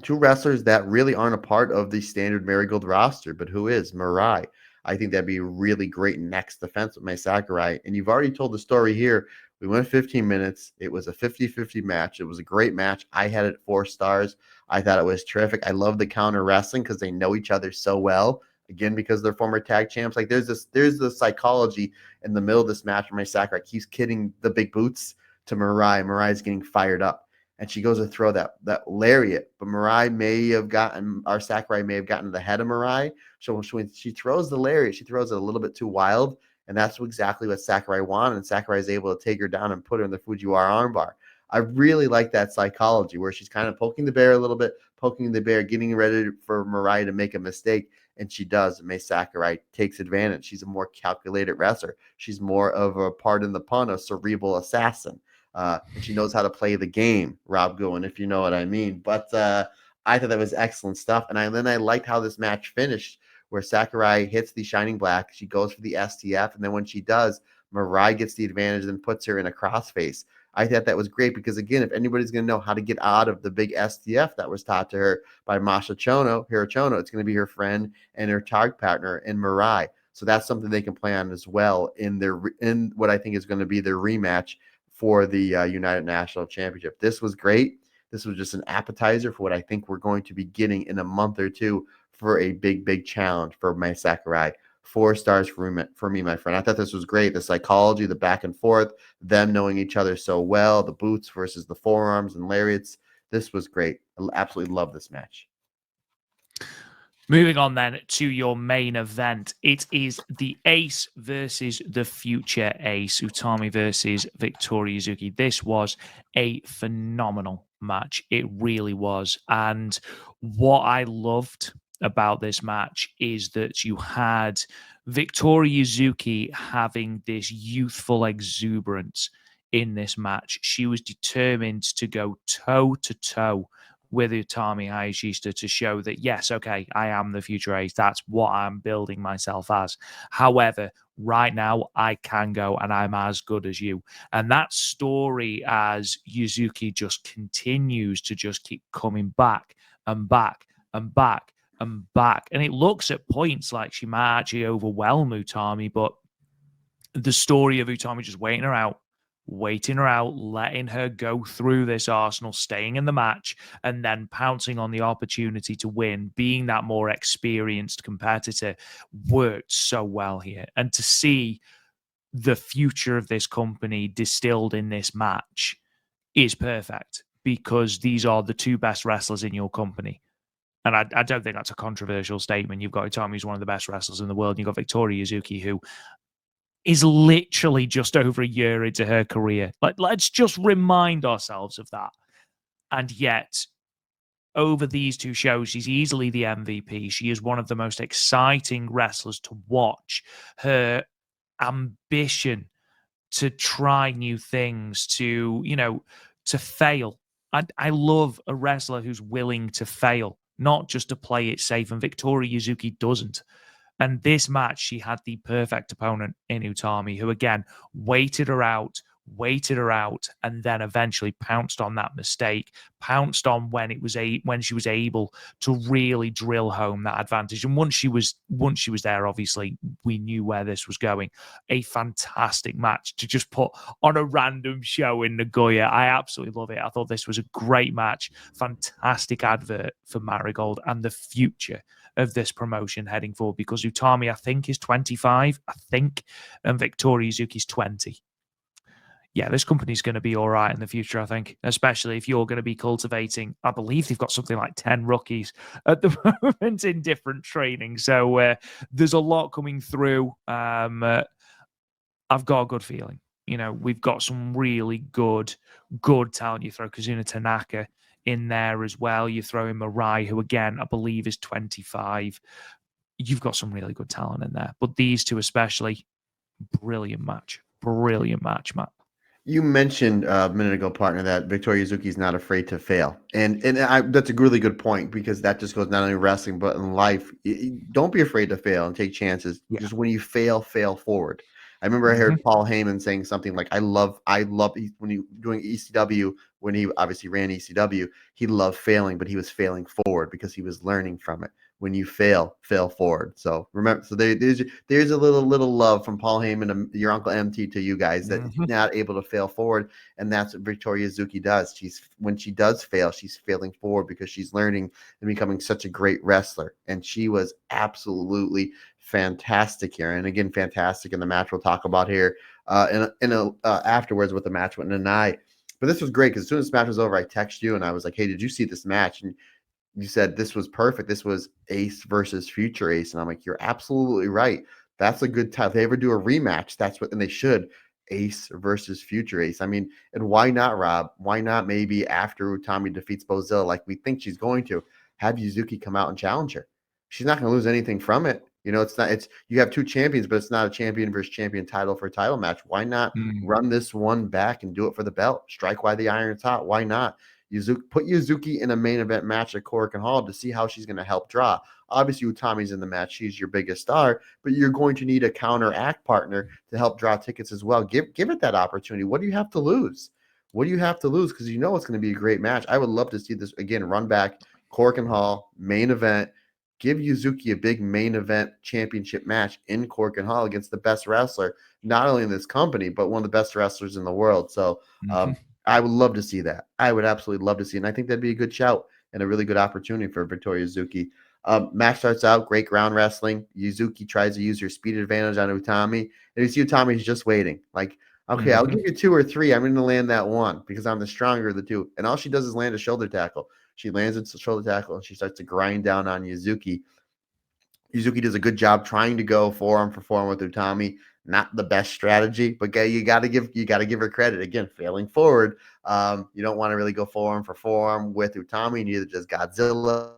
Two wrestlers that really aren't a part of the standard Marigold roster, but who is Mirai? I think that'd be a really great next defense with Mai Sakurai. And you've already told the story here. We went 15 minutes. It was a 50-50 match. It was a great match. I had it 4 stars. I thought it was terrific. I love the counter wrestling because they know each other so well. Again, because they're former tag champs. Like there's the psychology in the middle of this match where Mai Sakurai keeps kidding the big boots to Mirai. Mirai's getting fired up, and she goes to throw that lariat, but Sakurai may have gotten the head of Mirai. So when she throws the lariat, she throws it a little bit too wild, and that's exactly what Sakurai wanted. And Sakurai is able to take her down and put her in the Fujiwara armbar. I really like that psychology where she's kind of poking the bear a little bit, getting ready for Mirai to make a mistake, and she does. And Mai Sakurai takes advantage. She's a more calculated wrestler. She's more of a, pardon the pun, a cerebral assassin. And she knows how to play the game, Rob Goen, if you know what I mean. But I thought that was excellent stuff. And then I liked how this match finished, where Sakurai hits the Shining Black. She goes for the STF. And then when she does, Mirai gets the advantage and puts her in a crossface. I thought that was great because, again, if anybody's going to know how to get out of the big STF that was taught to her by Masha Hirochono, it's going to be her friend and her tag partner in Mirai. So that's something they can play on as well in what I think is going to be their rematch for the United National Championship. This was great. This was just an appetizer for what I think we're going to be getting in a month or two for a big challenge for Mai Sakurai. 4 stars for me, my friend. I thought this was great. The psychology, the back and forth, them knowing each other so well, the boots versus the forearms and lariats. This was great. I absolutely love this match. Moving on then to your main event. It is the Ace versus the future Ace, Utami versus Victoria Yuzuki. This was a phenomenal match. It really was. And what I loved about this match is that you had Victoria Yuzuki having this youthful exuberance in this match. She was determined to go toe to toe with Utami Hayashishita to show that, yes, okay, I am the future Ace. That's what I'm building myself as. However, right now, I can go and I'm as good as you. And that story, as Yuzuki just continues to just keep coming back and back and back and back. And it looks at points like she might actually overwhelm Utami, but the story of Utami just waiting her out waiting her out, letting her go through this arsenal, staying in the match, and then pouncing on the opportunity to win, being that more experienced competitor, worked so well here. And to see the future of this company distilled in this match is perfect, because these are the two best wrestlers in your company. And I don't think that's a controversial statement. You've got Utami, who's one of the best wrestlers in the world, and you've got Victoria Yuzuki, who is literally just over a year into her career. Like, let's just remind ourselves of that. And yet, over these two shows, she's easily the MVP. She is one of the most exciting wrestlers to watch. Her ambition to try new things, to fail. I love a wrestler who's willing to fail, not just to play it safe. And Victoria Yuzuki doesn't. And this match, she had the perfect opponent in Utami, who again waited her out, and then eventually pounced on that mistake, pounced on when she was able to really drill home that advantage. And once she was there, obviously we knew where this was going. A fantastic match to just put on a random show in Nagoya. I absolutely love it. I thought this was a great match, fantastic advert for Marigold and the future of this promotion heading forward, because Utami, I think, is 25, and Victoria Yuzuki's 20. Yeah, this company's going to be all right in the future, I think, especially if you're going to be cultivating, I believe they've got something like 10 rookies at the moment in different training. So there's a lot coming through. I've got a good feeling. We've got some really good talent. You throw Kizuna Tanaka in there as well. You throw in Mirai, who again, I believe is 25. You've got some really good talent in there. But these two especially, brilliant match, Matt. You mentioned a minute ago, partner, that Victoria Yuzuki is not afraid to fail, and that's a really good point, because that just goes not only in wrestling but in life. Don't be afraid to fail and take chances. Yeah. Just when you fail forward. I remember I heard Paul Heyman saying something like, "I love when he doing ECW, when he obviously ran ECW, he loved failing, but he was failing forward because he was learning from it. When you fail forward." So remember, there's a little love from Paul Heyman and your Uncle MT to you guys, that not able to fail forward, and that's what Victoria Yuzuki does. When she does fail, she's failing forward because she's learning and becoming such a great wrestler, and she was absolutely fantastic here, and again, fantastic in the match we'll talk about here afterwards with the match with Nanai. But this was great, because as soon as this match was over, I texted you and I was like, "Hey, did you see this match?" And you said this was perfect. This was Ace versus Future Ace. And I'm like, you're absolutely right. That's a good time. If they ever do a rematch, and they should, Ace versus Future Ace. I mean, and why not, Rob? Why not maybe after Utami defeats Bozilla, like we think she's going to, have Yuzuki come out and challenge her? She's not going to lose anything from it. You have two champions, but it's not a champion versus champion title for a title match. Why not run this one back and do it for the belt? Strike while the iron's hot. Why not? Put Yuzuki in a main event match at Korakuen Hall to see how she's going to help draw. Obviously, Utami's in the match. She's your biggest star, but you're going to need a counteract partner to help draw tickets as well. Give it that opportunity. What do you have to lose? Because you know it's going to be a great match. I would love to see this, again, run back, Korakuen Hall, main event. Give Yuzuki a big main event championship match in Korakuen Hall against the best wrestler, not only in this company, but one of the best wrestlers in the world. So I would love to see that. I would absolutely love to see it. And I think that'd be a good shout and a really good opportunity for Victoria Yuzuki. Match starts out, great ground wrestling. Yuzuki tries to use her speed advantage on Utami. And you see Utami's just waiting. Like, okay, I'll give you 2 or 3. I'm going to land that one because I'm the stronger of the two. And all she does is land a shoulder tackle. She lands a shoulder tackle and she starts to grind down on Yuzuki. Yuzuki does a good job trying to go forearm for forearm with Utami. Not the best strategy, but you got to give her credit. Again, failing forward. You don't want to really go forearm for forearm with Utami, neither does Godzilla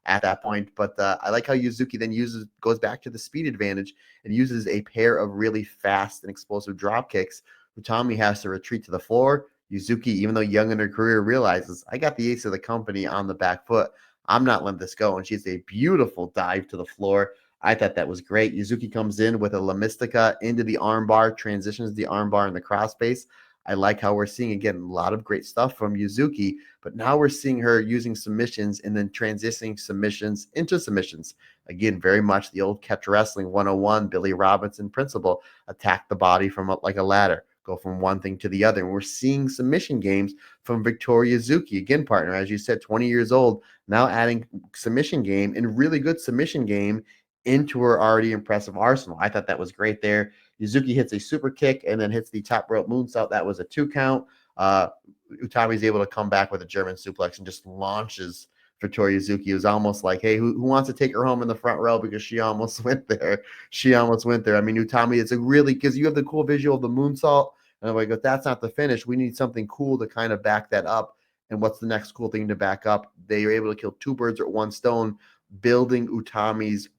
at that point. But I like how Yuzuki then goes back to the speed advantage and uses a pair of really fast and explosive drop kicks. Utami has to retreat to the floor. Yuzuki, even though young in her career, realizes, I got the ace of the company on the back foot. I'm not letting this go. And she's a beautiful dive to the floor. I thought that was great. Yuzuki comes in with a La Mystica into the armbar, transitions the armbar in the crossface. I like how we're seeing, again, a lot of great stuff from Yuzuki, but now we're seeing her using submissions and then transitioning submissions into submissions. Again, very much the old catch wrestling 101, Billy Robinson principle. Attack the body from like a ladder. go from one thing to the other. And we're seeing submission games from Victoria Yuzuki, again, partner, as you said, 20 years old, now adding submission game and really good submission game into her already impressive arsenal. I thought that was great there. Yuzuki hits a super kick and then hits the top rope moonsault. That was a 2 count. Utami's able to come back with a German suplex and just launches Victoria Yuzuki. It was almost like, hey, who wants to take her home in the front row, because she almost went there. I mean, Utami, it's a really, because you have the cool visual of the moonsault, and I'm like, if that's not the finish, we need something cool to kind of back that up. And what's the next cool thing to back up? They are able to kill 2 birds with 1 stone, building Utami's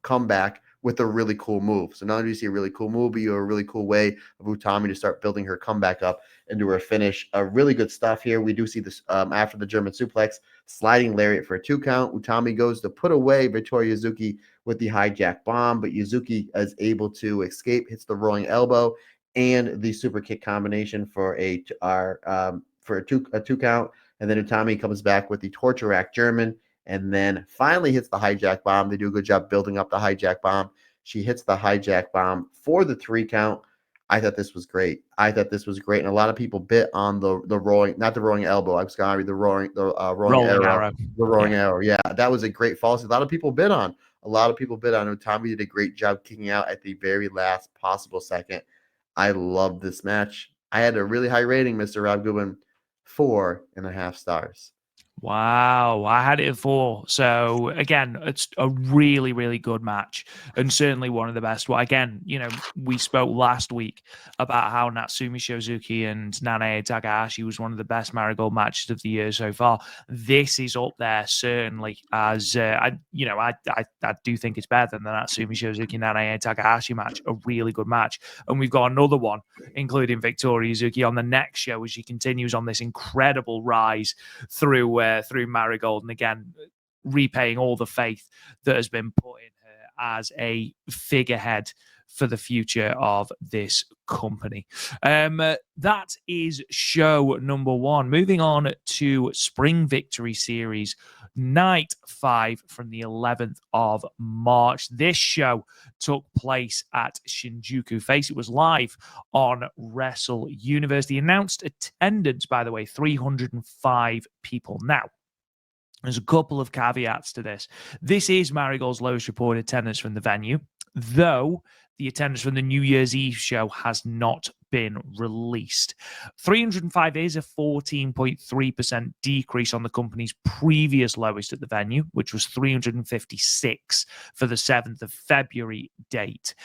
comeback with a really cool move. So not only do you see a really cool move, but you have a really cool way of Utami to start building her comeback up into her finish. Really good stuff here. We do see this after the German suplex, sliding lariat for a 2 count. Utami goes to put away Victoria Yuzuki with the hijack bomb, but Yuzuki is able to escape, hits the rolling elbow and the super kick combination for a 2 count. And then Utami comes back with the torture rack German, and then finally hits the hijack bomb. They do a good job building up the hijack bomb. She hits the hijack bomb for the 3 count. I thought this was great. And a lot of people bit on the rolling, not the rolling elbow. I'm sorry, the rolling arrow. The rolling arrow. Yeah, that was a great false. A lot of people bit on. Utami did a great job kicking out at the very last possible second. I love this match. I had a really high rating, Mr. Rob Goodwin, 4.5 stars. Wow, I had it at 4. So again, it's a really, really good match, and certainly one of the best. Well, again, we spoke last week about how Natsumi Shozuki and Nanae Takahashi was one of the best Marigold matches of the year so far. This is up there certainly as I do think it's better than the Natsumi Shozuki Nanae Takahashi match. A really good match, and we've got another one, including Victoria Yuzuki, on the next show as she continues on this incredible rise through Marigold, and again repaying all the faith that has been put in her as a figurehead for the future of this company. That is show number 1. Moving on to Spring Victory Series Night 5 from the 11th of March. This show took place at Shinjuku Face. It was live on Wrestle Universe. The announced attendance, by the way, 305 people. Now, there's a couple of caveats to this. This is Marigold's lowest reported attendance from the venue, though the attendance from the New Year's Eve show has not been released. 305 is a 14.3% decrease on the company's previous lowest at the venue, which was 356 for the 7th of February date.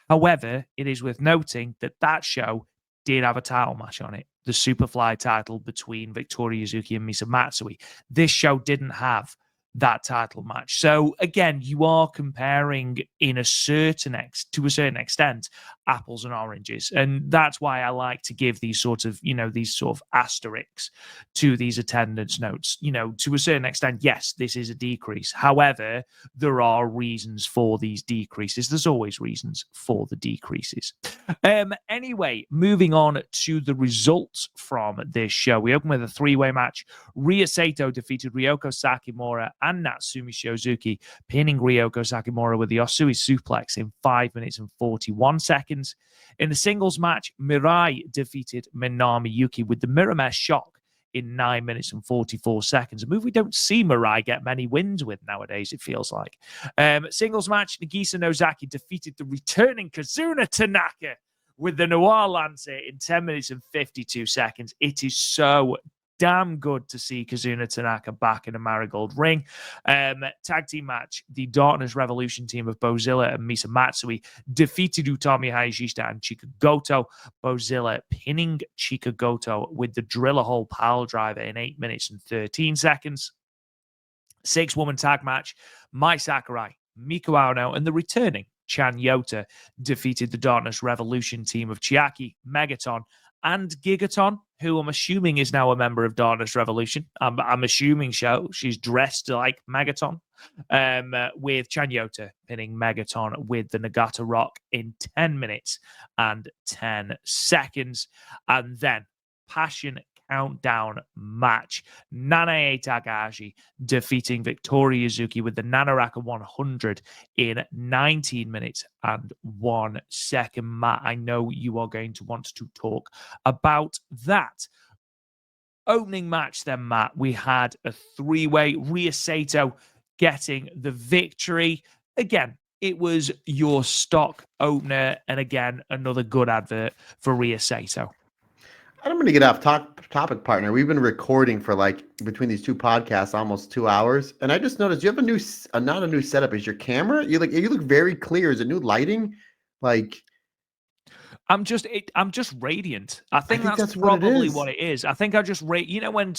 However, it is worth noting that that show did have a title match on it, the Superfly title between Victoria Yuzuki and Misa Matsui. This show didn't have that title match. So again, you are comparing to a certain extent, apples and oranges. And that's why I like to give these sort of asterisks to these attendance notes. To a certain extent, yes, this is a decrease. However, there are reasons for these decreases. There's always reasons for the decreases. Anyway, moving on to the results from this show. We open with a 3-way match. Ryo Saito defeated Ryoko Sakimura and Natsumi Shozuki, pinning Ryoko Sakimura with the Osui suplex in 5 minutes and 41 seconds. In the singles match, Mirai defeated Minami Yuki with the Mirror Mesh Shock in 9 minutes and 44 seconds. A move we don't see Mirai get many wins with nowadays, it feels like. Singles match, Nagisa Nozaki defeated the returning Kizuna Tanaka with the Noir Lancer in 10 minutes and 52 seconds. It is so damn good to see Kizuna Tanaka back in a Marigold ring. Tag team match, the Darkness Revolution team of Bozilla and Misa Matsui defeated Utami Hayashishita and Chika Goto. Bozilla pinning Chika Goto with the Driller Hole Pile Driver in 8 minutes and 13 seconds. 6-woman tag match, Mai Sakurai, Miku Aono, and the returning Chan Yota defeated the Darkness Revolution team of Chiaki, Megaton, and Gigaton, who I'm assuming is now a member of Darkness Revolution. I'm assuming she's dressed like Megaton, with Chan Yota pinning Megaton with the Nagata Rock in 10 minutes and 10 seconds. And then Passion countdown match. Nanae Takahashi defeating Victoria Yuzuki with the Nanaraka 100 in 19 minutes and 1 second. Matt, I know you are going to want to talk about that. Opening match then, Matt, we had a three-way. Rhea Sato getting the victory. Again, it was your stock opener, and again, another good advert for Rhea Sato. I'm going to get off topic, partner. We've been recording for like between these two podcasts almost 2 hours, and I just noticed you have not a new setup. Is your camera? You look very clear. Is it new lighting? Like I'm just radiant. I think that's what it probably is. what it is. I think I just when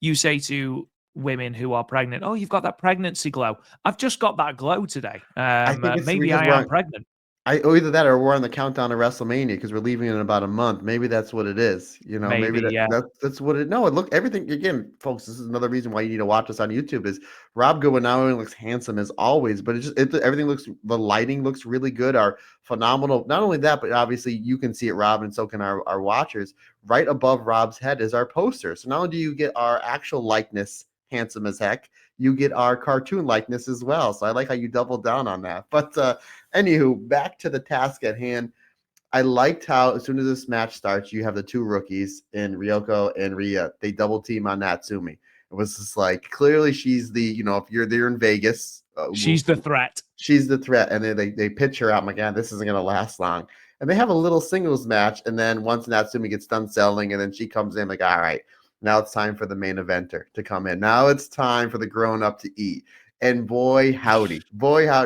you say to women who are pregnant, "Oh, you've got that pregnancy glow." I've just got that glow today. I think it's Maybe because I am pregnant. Either that or we're on the countdown to WrestleMania because we're leaving in about a month. Maybe that's what it is. Maybe Maybe, yeah. that's what it. No, look, everything again, folks. This is another reason why you need to watch us on YouTube. Is Rob Goodwin not only looks handsome as always, but everything looks. The lighting looks really good. Are phenomenal. Not only that, but obviously you can see it, Rob, and so can our watchers. Right above Rob's head is our poster. So not only do you get our actual likeness, handsome as heck, you get our cartoon likeness as well. So I like how you doubled down on that. But anywho, back to the task at hand. I liked how as soon as this match starts, you have the two rookies in Ryoko and Rhea. They double team on Natsumi. It was just like clearly she's the if you're there in Vegas, she's the threat. She's the threat, and then they pitch her out. I'm like, God, this isn't gonna last long. And they have a little singles match, and then once Natsumi gets done selling, and then she comes in like, all right, now it's time for the main eventer to come in. Now it's time for the grown up to eat. And boy, howdy,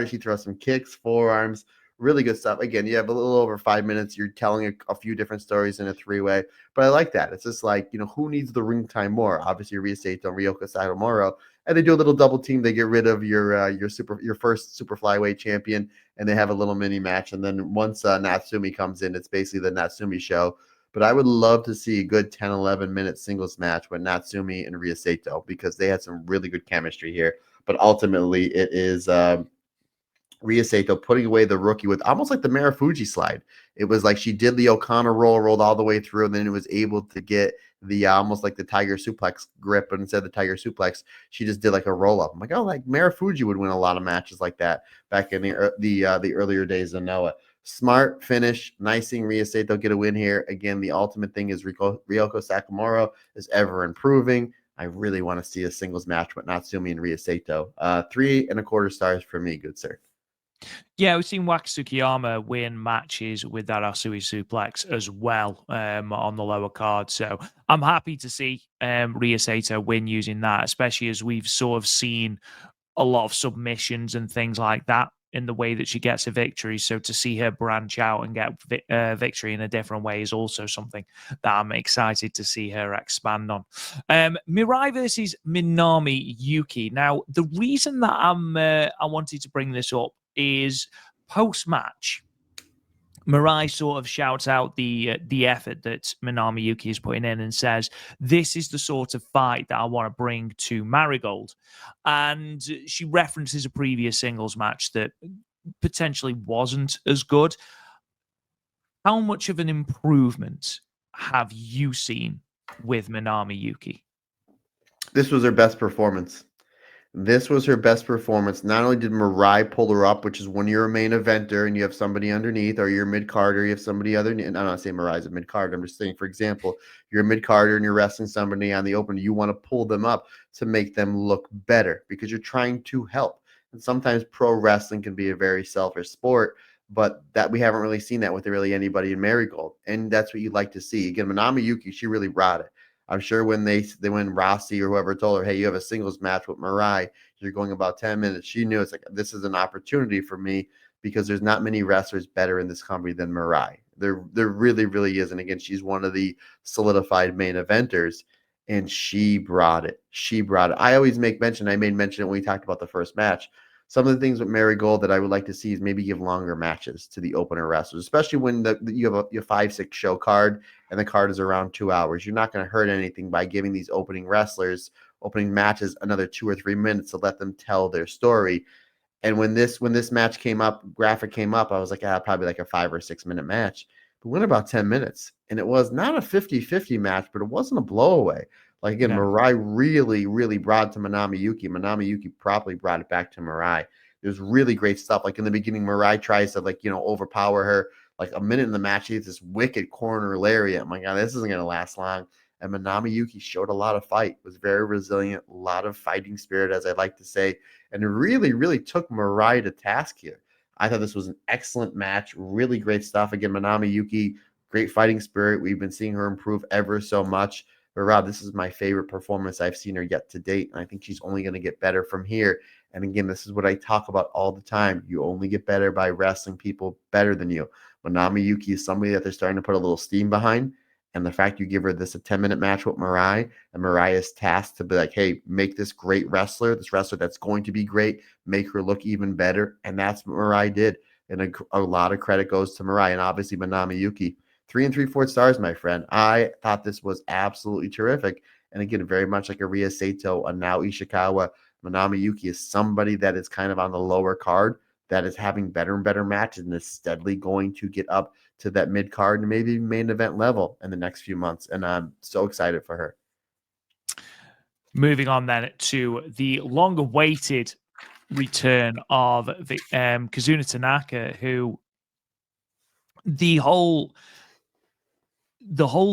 she throws some kicks, forearms, really good stuff. Again, you have a little over 5 minutes. You're telling a few different stories in a three-way, but I like that. It's just like, who needs the ring time more? Obviously, Rhea Sato and Ryoko Satomura, and they do a little double team. They get rid of your first super flyweight champion, and they have a little mini match. And then once Natsumi comes in, it's basically the Natsumi show. But I would love to see a good 10, 11-minute singles match with Natsumi and Rhea Sato because they had some really good chemistry here. But ultimately, it is Rhea Sato putting away the rookie with almost like the Marufuji slide. It was like she did the O'Connor rolled all the way through, and then it was able to get the almost like the Tiger Suplex grip. But instead of the Tiger Suplex, she just did like a roll up. I'm like, oh, like Marufuji would win a lot of matches like that back in the earlier days of Noah. Smart finish, nice seeing Rhea Sato get a win here. Again, the ultimate thing is Ryoko Sakamura is ever improving. I really want to see a singles match with Natsumi and Rhea Sato. 3.25 stars for me, good sir. Yeah, we've seen Tsukiyama win matches with that Asui suplex as well on the lower card. So I'm happy to see Rhea Sato win using that, especially as we've sort of seen a lot of submissions and things like that in the way that she gets a victory. So to see her branch out and get victory in a different way is also something that I'm excited to see her expand on. Mirai versus Minami Yuki. Now, the reason that I wanted to bring this up is post-match, Mirai sort of shouts out the effort that Minami Yuki is putting in and says, this is the sort of fight that I want to bring to Marigold. And she references a previous singles match that potentially wasn't as good. How much of an improvement have you seen with Minami Yuki? This was her best performance. This was her best performance. Not only did Mirai pull her up, which is when you're a main eventer and you have somebody underneath, or you're mid-carder, you have somebody underneath. I'm not saying Mirai's a mid-carder. I'm just saying, for example, you're a mid-carder and you're wrestling somebody on the open. You want to pull them up to make them look better because you're trying to help. And sometimes pro wrestling can be a very selfish sport, but that we haven't really seen that with really anybody in Marigold. And that's what you'd like to see. Again, Minami Yuki, she really brought it. I'm sure when when Rossi or whoever told her, hey, you have a singles match with Mirai, you're going about 10 minutes. She knew it's like, this is an opportunity for me because there's not many wrestlers better in this company than Mirai. There really, really is. And again, she's one of the solidified main eventers, and she brought it. I always make mention, I made mention when we talked about the first match. Some of the things with Marigold that I would like to see is maybe give longer matches to the opener wrestlers, especially when you have a 5-6 show card and the card is around 2 hours. You're not going to hurt anything by giving these opening matches another 2 or 3 minutes to let them tell their story. And when this match came up, graphic came up, I was like, probably like a 5 or 6 minute match. but went about 10 minutes. And it was not a 50-50 match, but it wasn't a blowaway. Like, again, No. Mirai really, really brought it to Manami Yuki. Manami Yuki probably brought it back to Mirai. It was really great stuff. Like, in the beginning, Mirai tries to, like, overpower her. Like, a minute in the match, he has this wicked corner lariat. Oh, my God, this isn't going to last long. And Manami Yuki showed a lot of fight, was very resilient, a lot of fighting spirit, as I like to say, and really, really took Mirai to task here. I thought this was an excellent match, really great stuff. Again, Manami Yuki, great fighting spirit. We've been seeing her improve ever so much. But Rob, this is my favorite performance I've seen her yet to date, and I think she's only going to get better from here. And again, this is what I talk about all the time. You only get better by wrestling people better than you. Manami Yuki is somebody that they're starting to put a little steam behind. And the fact you give her this a 10-minute match with Mirai, and Mirai is tasked to be like, hey, make this great wrestler, this wrestler that's going to be great, make her look even better. And that's what Mirai did. And a lot of credit goes to Mirai and obviously Manami Yuki. 3 3/4 stars, my friend. I thought this was absolutely terrific. And again, very much like a Rhea Sato, a Nao Ishikawa, Manami Yuki is somebody that is kind of on the lower card that is having better and better matches and is steadily going to get up to that mid card and maybe main event level in the next few months. And I'm so excited for her. Moving on then to the long-awaited return of the Kizuna Tanaka, who the whole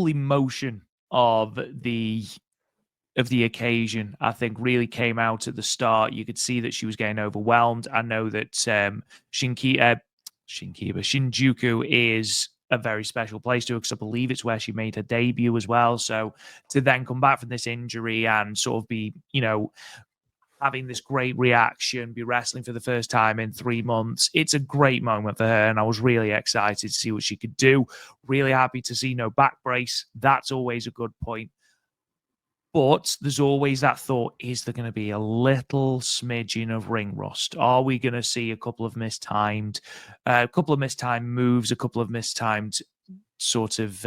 emotion of the occasion, I think, really came out at the start. You could see that she was getting overwhelmed. I know that Shinjuku is a very special place to her because I believe it's where she made her debut as well. So to then come back from this injury and sort of be, having this great reaction, be wrestling for the first time in 3 months, it's a great moment for her. And I was really excited to see what she could do. Really happy to see no back brace. That's always a good point. But there's always that thought, is there going to be a little smidgen of ring rust? Are we going to see a couple of mistimed moves, a couple of mistimed sort of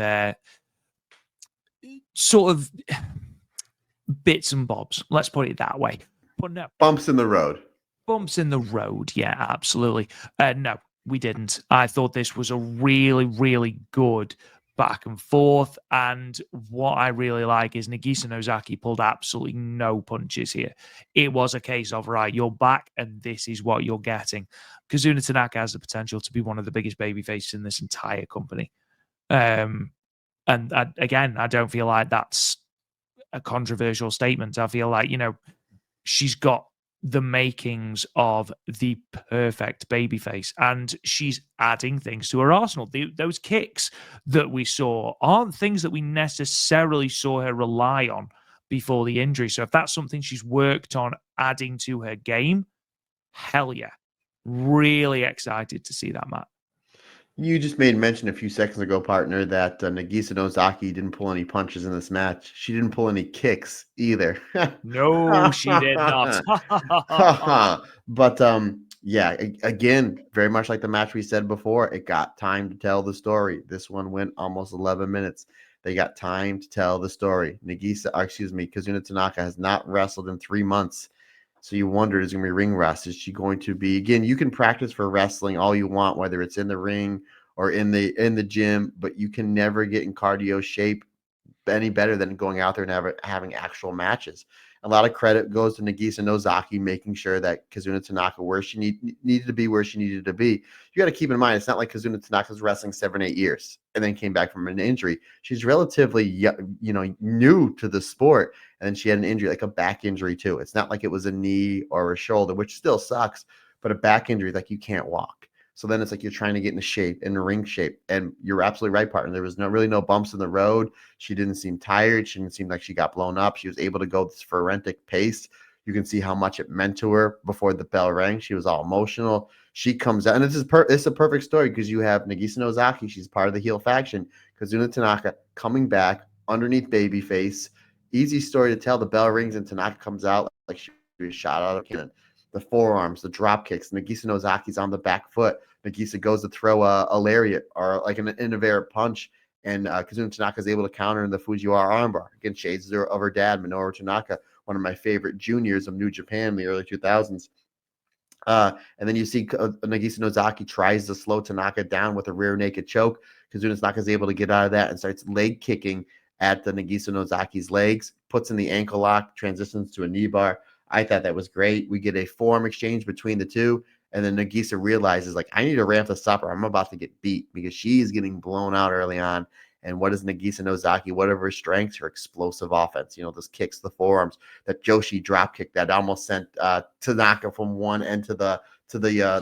bits and bobs? Let's put it that way. But no. Bumps in the road. Bumps in the road. Yeah, absolutely. No, we didn't. I thought this was a really, really good back and forth. And what I really like is Nagisa Nozaki pulled absolutely no punches here. It was a case of, right, you're back and this is what you're getting. Kizuna Tanaka has the potential to be one of the biggest babyfaces in this entire company. And again, I don't feel like that's a controversial statement. I feel like, she's got the makings of the perfect babyface, and she's adding things to her arsenal. Those kicks that we saw aren't things that we necessarily saw her rely on before the injury. So if that's something she's worked on adding to her game, hell yeah. Really excited to see that, Matt. You just made mention a few seconds ago, partner, that Nagisa Nozaki didn't pull any punches in this match. She didn't pull any kicks either. No, she did not. But yeah, again, very much like the match we said before, it got time to tell the story. This one went almost 11 minutes. They got time to tell the story. Kizuna Tanaka has not wrestled in 3 months. So you wonder, is going to be ring rust? Is she going to be, again, you can practice for wrestling all you want, whether it's in the ring or in the gym, but you can never get in cardio shape any better than going out there and having actual matches. A lot of credit goes to Nagisa Nozaki making sure that Kizuna Tanaka where she needed to be where she needed to be. You got to keep in mind, it's not like Kizuna Tanaka was wrestling 7-8 years and then came back from an injury. She's relatively new to the sport, and then she had an injury, like a back injury too. It's not like it was a knee or a shoulder, which still sucks, but a back injury, like you can't walk. So then it's like you're trying to get into shape, in ring shape. And you're absolutely right, partner. There was no bumps in the road. She didn't seem tired. She didn't seem like she got blown up. She was able to go this frantic pace. You can see how much it meant to her before the bell rang. She was all emotional. She comes out, and this is a perfect story because you have Nagisa Nozaki. She's part of the heel faction. Kizuna Tanaka coming back underneath babyface. Easy story to tell. The bell rings and Tanaka comes out like she was shot out of a cannon. The forearms, the drop kicks. Nagisa Nozaki's on the back foot. Nagisa goes to throw a lariat or like an innovative punch, and Kizuna Tanaka is able to counter in the Fujiwara armbar. Again, shades of her dad, Minoru Tanaka, one of my favorite juniors of New Japan in the early 2000s. And then you see Nagisa Nozaki tries to slow Tanaka down with a rear naked choke. Kizuna Tanaka is able to get out of that and starts leg kicking at the Nagisa Nozaki's legs, puts in the ankle lock, transitions to a knee bar. I thought that was great. We get a forearm exchange between the two. And then Nagisa realizes, like, I need to ramp this up or I'm about to get beat because she is getting blown out early on. And what is Nagisa Nozaki? What are her strengths? Her explosive offense. You know, those kicks, the forearms, that Joshi drop kick that almost sent Tanaka from one end to the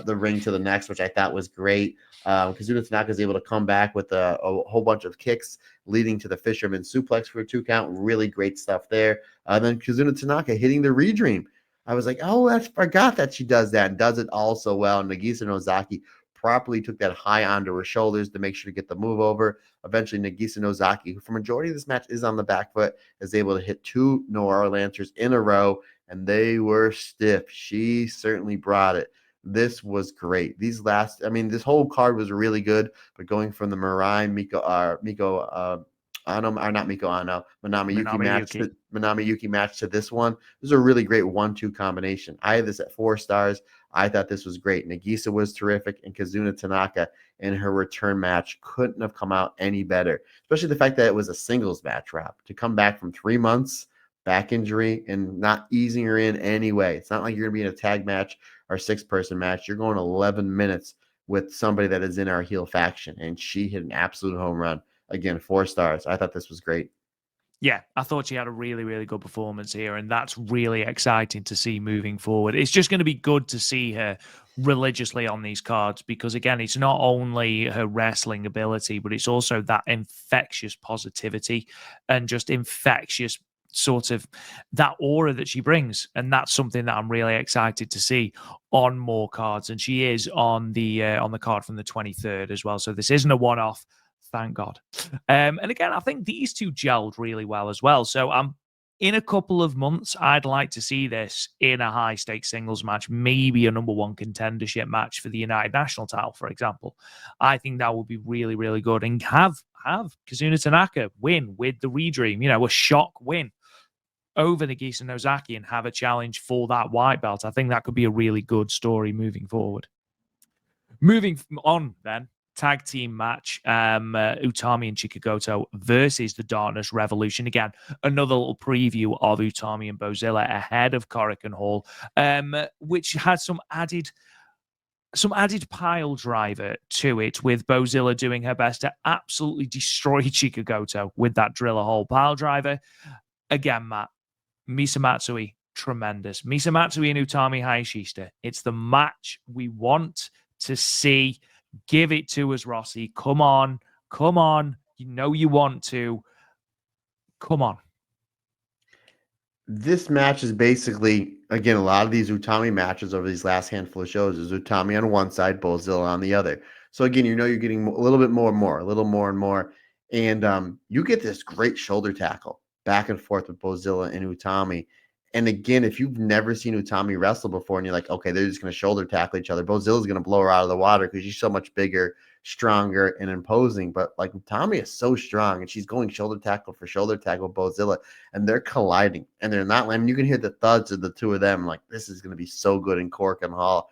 ring to the next, which I thought was great. Kizuna Tanaka is able to come back with a whole bunch of kicks, leading to the fisherman suplex for a 2 count. Really great stuff there. Then Kizuna Tanaka hitting the redream. I was like, oh, I forgot that she does that and does it all so well. Nagisa Nozaki properly took that high onto her shoulders to make sure to get the move over. Eventually, Nagisa Nozaki, who for majority of this match is on the back foot, is able to hit 2 Noir Lancers in a row, and they were stiff. She certainly brought it. This was great. This whole card was really good, but going from the Mirai Miko Ano, or not Miko Ano, Manami Yuki match to this one, this is a really great 1-2 combination. I had this at 4 stars. I thought this was great. Nagisa was terrific, and Kizuna Tanaka in her return match couldn't have come out any better, especially the fact that it was a singles match, Rob. To come back from 3 months, back injury, and not easing her in any way. It's not like you're going to be in a tag match or 6-person match. You're going 11 minutes with somebody that is in our heel faction, and she hit an absolute home run. Again, 4 stars. I thought this was great. Yeah, I thought she had a really, really good performance here, and that's really exciting to see moving forward. It's just going to be good to see her religiously on these cards because, again, it's not only her wrestling ability, but it's also that infectious positivity and just infectious sort of that aura that she brings. And that's something that I'm really excited to see on more cards. And she is on the card from the 23rd as well. So this isn't a one-off. Thank God. And again, I think these two gelled really well as well. So in a couple of months, I'd like to see this in a high stakes singles match, maybe a number 1 contendership match for the United National title, for example. I think that would be really, really good. And have Kizuna Tanaka win with the Redream, a shock win over Nagisa Nozaki and have a challenge for that white belt. I think that could be a really good story moving forward. Moving on then. Tag team match, Utami and Chikagoto versus the Darkness Revolution. Again, another little preview of Utami and Bozilla ahead of Korakuen Hall, which had some added pile driver to it, with Bozilla doing her best to absolutely destroy Chikagoto with that driller hole pile driver. Again, Matt, Misa Matsui, tremendous. Misa Matsui and Utami Hayashishita. It's the match we want to see. Give it to us, Rossi. Come on. You know you want to. Come on. This match is basically, again, a lot of these Utami matches over these last handful of shows is Utami on one side, Bozilla on the other. So again, you're getting a little bit more and more, a little more and more. And you get this great shoulder tackle back and forth with Bozilla and Utami. And again, if you've never seen Utami wrestle before and you're like, okay, they're just going to shoulder tackle each other, Bozilla's going to blow her out of the water because she's so much bigger, stronger, and imposing. But like Utami is so strong and she's going shoulder tackle for shoulder tackle with Bozilla, and they're colliding and they're not. I mean, you can hear the thuds of the two of them. Like, this is going to be so good in Korakuen Hall.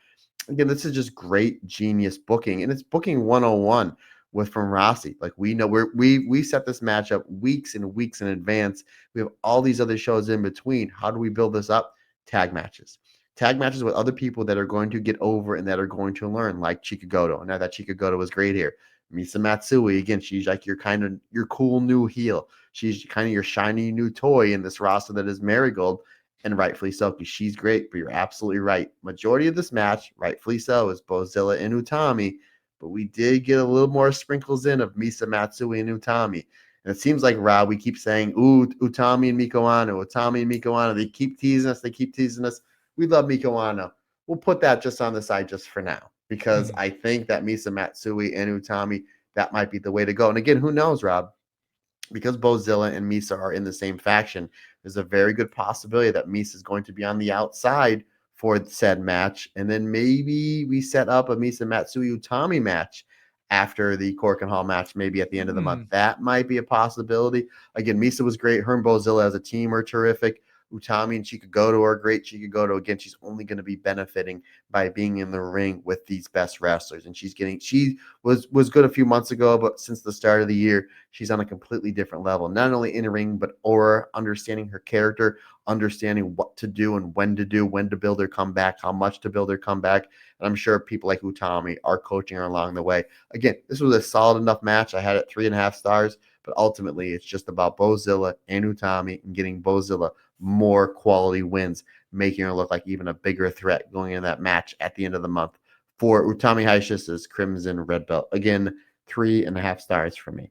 Again, this is just great, genius booking, and it's booking 101 from Rossi. Like, we know we set this match up weeks and weeks in advance. We have all these other shows in between. How do we build this up? Tag matches with other people that are going to get over and that are going to learn, like Chikagoto. Now that Chikagoto was great here. Misa Matsui, again, she's like your cool new heel. She's kind of your shiny new toy in this roster that is Marigold, and rightfully so, because she's great. But you're absolutely right. Majority of this match, rightfully so, is Bozilla and Utami. But we did get a little more sprinkles in of Misa Matsui and Utami. And it seems like, Rob, we keep saying, ooh, Utami and Miko Ano, Utami and Miko Ano. They keep teasing us. We love Miko Ano. We'll put that just on the side just for now, because I think that Misa Matsui and Utami, that might be the way to go. And again, who knows, Rob? Because Bozilla and Misa are in the same faction, there's a very good possibility that Misa is going to be on the outside for said match, and then maybe we set up a Misa Matsui Utami match after the Korakuen Hall match, maybe at the end of the month. That might be a possibility. Again, Misa was great. Her and Bozilla as a team are terrific. Utami and Chikagoro are great. Chikagoro, again, she's only going to be benefiting by being in the ring with these best wrestlers. And she was good a few months ago, but since the start of the year, she's on a completely different level, not only in the ring, but aura, understanding her character, understanding what to do and when to build her comeback, how much to build her comeback. And I'm sure people like Utami are coaching her along the way. Again, this was a solid enough match. I had it 3.5 stars, but ultimately it's just about Bozilla and Utami and getting Bozilla more quality wins, making her look like even a bigger threat going into that match at the end of the month for Utami Hayashisa's Crimson Red Belt. Again, 3.5 stars for me.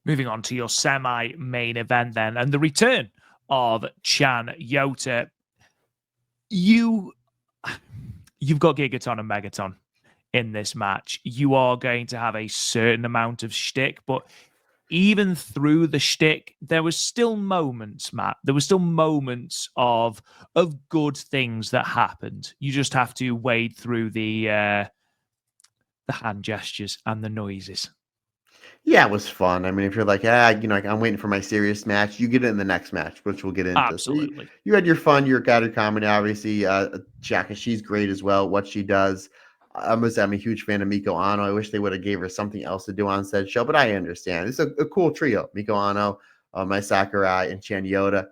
Moving on to your semi-main event then, and the return of Chan Yota. You've got Gigaton and Megaton in this match. You are going to have a certain amount of shtick, but even through the shtick, there was still moments, Matt. There were still moments of good things that happened. You just have to wade through the hand gestures and the noises. Yeah, it was fun. I mean, if you're like, I'm waiting for my serious match, you get it in the next match, which we'll get into. Absolutely. So you had your fun, you got your comedy, obviously. Jacka, she's great as well, what she does. I'm a huge fan of Miko Ano. I wish they would have gave her something else to do on said show, but I understand. It's a cool trio. Miko Ano, Mai Sakurai, and Chan Yota.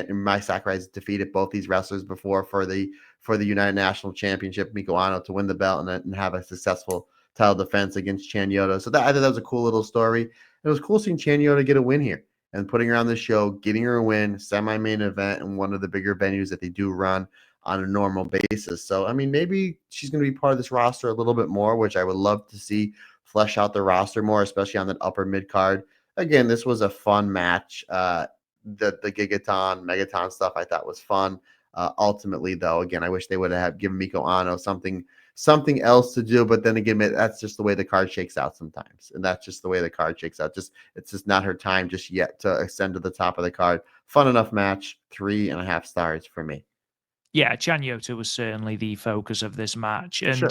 Mai Sakurai has defeated both these wrestlers before for the United National Championship. Miko Ano to win the belt and have a successful title defense against Chan Yota. So I thought that was a cool little story. It was cool seeing Chan Yota get a win here and putting her on the show, getting her a win, semi-main event in one of the bigger venues that they do run on a normal basis. So, I mean, maybe she's going to be part of this roster a little bit more, which I would love to see flesh out the roster more, especially on that upper mid card. Again, this was a fun match. The Gigaton, Megaton stuff I thought was fun. Ultimately, though, again, I wish they would have given Miko Ano something else to do, but then again, that's just the way the card shakes out sometimes, and that's just the way the card shakes out. It's just not her time just yet to ascend to the top of the card. Fun enough match, 3.5 stars for me. Yeah, Chan Yota was certainly the focus of this match, and Sure.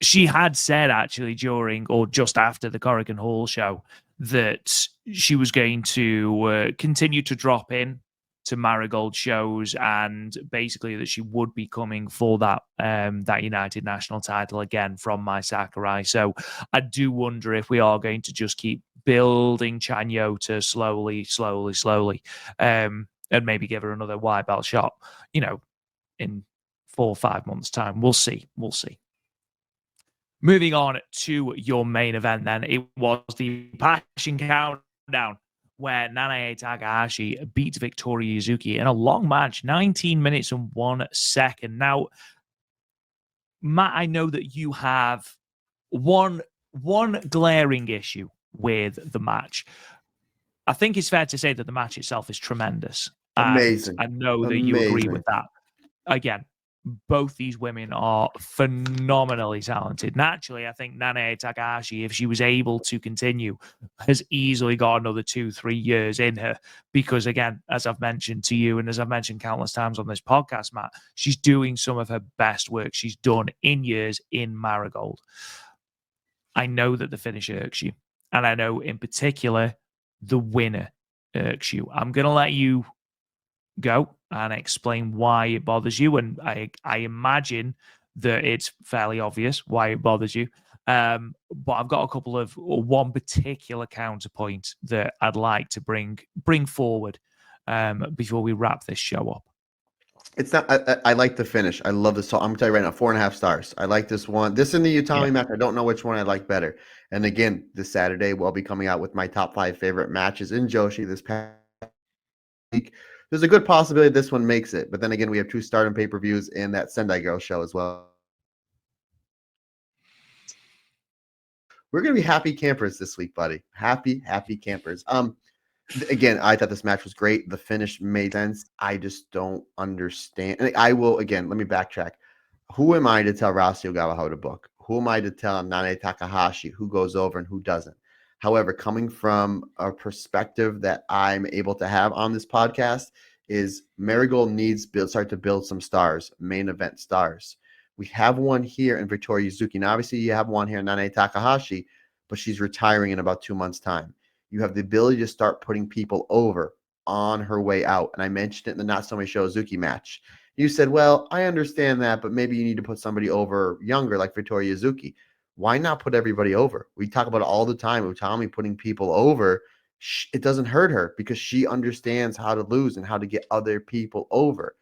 she had said actually during or just after the Corrigan Hall show that she was going to continue to drop in to Marigold shows, and basically that she would be coming for that United National title again from Mai Sakurai. So I do wonder if we are going to just keep building Chan Yota slowly, and maybe give her another white belt shot, in 4 or 5 months' time. We'll see. Moving on to your main event then, it was the Passion Countdown, where Nanae Takahashi beat Victoria Yuzuki in a long match, 19 minutes and 1 second. Now, Matt, I know that you have one glaring issue with the match. I think it's fair to say that the match itself is tremendous. Amazing. I know that you agree with that. Again, both these women are phenomenally talented. Naturally, I think Nanae Takahashi, if she was able to continue, has easily got another 2-3 years in her. Because again, as I've mentioned to you, and as I've mentioned countless times on this podcast, Matt, she's doing some of her best work she's done in years in Marigold. I know that the finish irks you. And I know in particular, the winner irks you. I'm going to let you go and explain why it bothers you. And I imagine that it's fairly obvious why it bothers you. But I've got one particular counterpoint that I'd like to bring forward before we wrap this show up. It's not. I like the finish. I love this song. I'm gonna tell you right now, 4.5 stars. I like this one. This and the Utami match. I don't know which one I like better. And again, this Saturday we'll be coming out with my top 5 favorite matches in Joshi this past week. There's a good possibility this one makes it, but then again, we have 2 Stardom pay-per-views and that Sendai Girl show as well. We're gonna be happy campers this week, buddy. Happy campers. Again, I thought this match was great. The finish made sense. I just don't understand. And I will, again, let me backtrack. Who am I to tell Rossi Ogawa how to book? Who am I to tell Nanae Takahashi who goes over and who doesn't? However, coming from a perspective that I'm able to have on this podcast is Marigold needs start to build some stars, main event stars. We have one here in Victoria Yuzuki. Now, obviously, you have one here in Nanae Takahashi, but she's retiring in about 2 months' time. You have the ability to start putting people over on her way out. And I mentioned it in the Natsume Shozuki match. You said, well, I understand that, but maybe you need to put somebody over younger like Victoria Yuzuki. Why not put everybody over? We talk about it all the time. Utami putting people over. It doesn't hurt her because she understands how to lose and how to get other people over,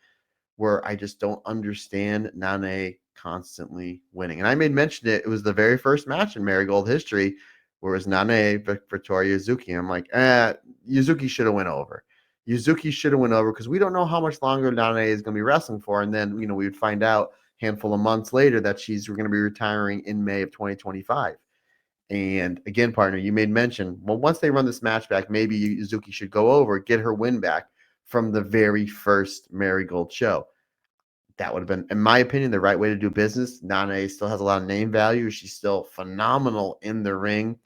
where I just don't understand Nane constantly winning. And I made mention it was the very first match in Marigold history where it was Nane, Victoria Yuzuki. I'm like, Yuzuki should have went over. Yuzuki should have went over because we don't know how much longer Nane is going to be wrestling for. And then, we would find out a handful of months later that she's going to be retiring in May of 2025. And again, partner, you made mention, well, once they run this match back, maybe Yuzuki should go over, get her win back from the very first Marigold show. That would have been, in my opinion, the right way to do business. Nane still has a lot of name value. She's still phenomenal in the ring.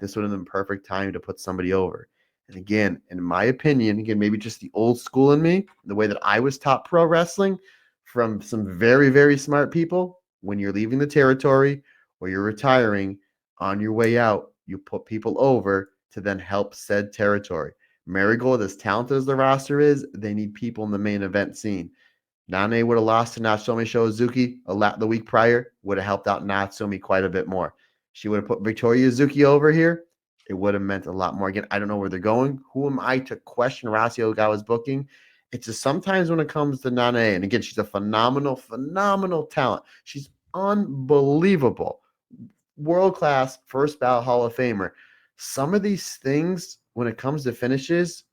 This would have been perfect time to put somebody over. And again, in my opinion, maybe just the old school in me, the way that I was taught pro wrestling from some very, very smart people, when you're leaving the territory or you're retiring, on your way out, you put people over to then help said territory. Marigold, as talented as the roster is, they need people in the main event scene. Nane would have lost to Natsume Shozuki the week prior, would have helped out Natsume quite a bit more. She would have put Victoria Yuzuki over here. It would have meant a lot more. Again, I don't know where they're going. Who am I to question Rasi Ogawa's booking? It's just sometimes when it comes to Nane, and again, she's a phenomenal, phenomenal talent. She's unbelievable. World-class first ballot Hall of Famer. Some of these things, when it comes to finishes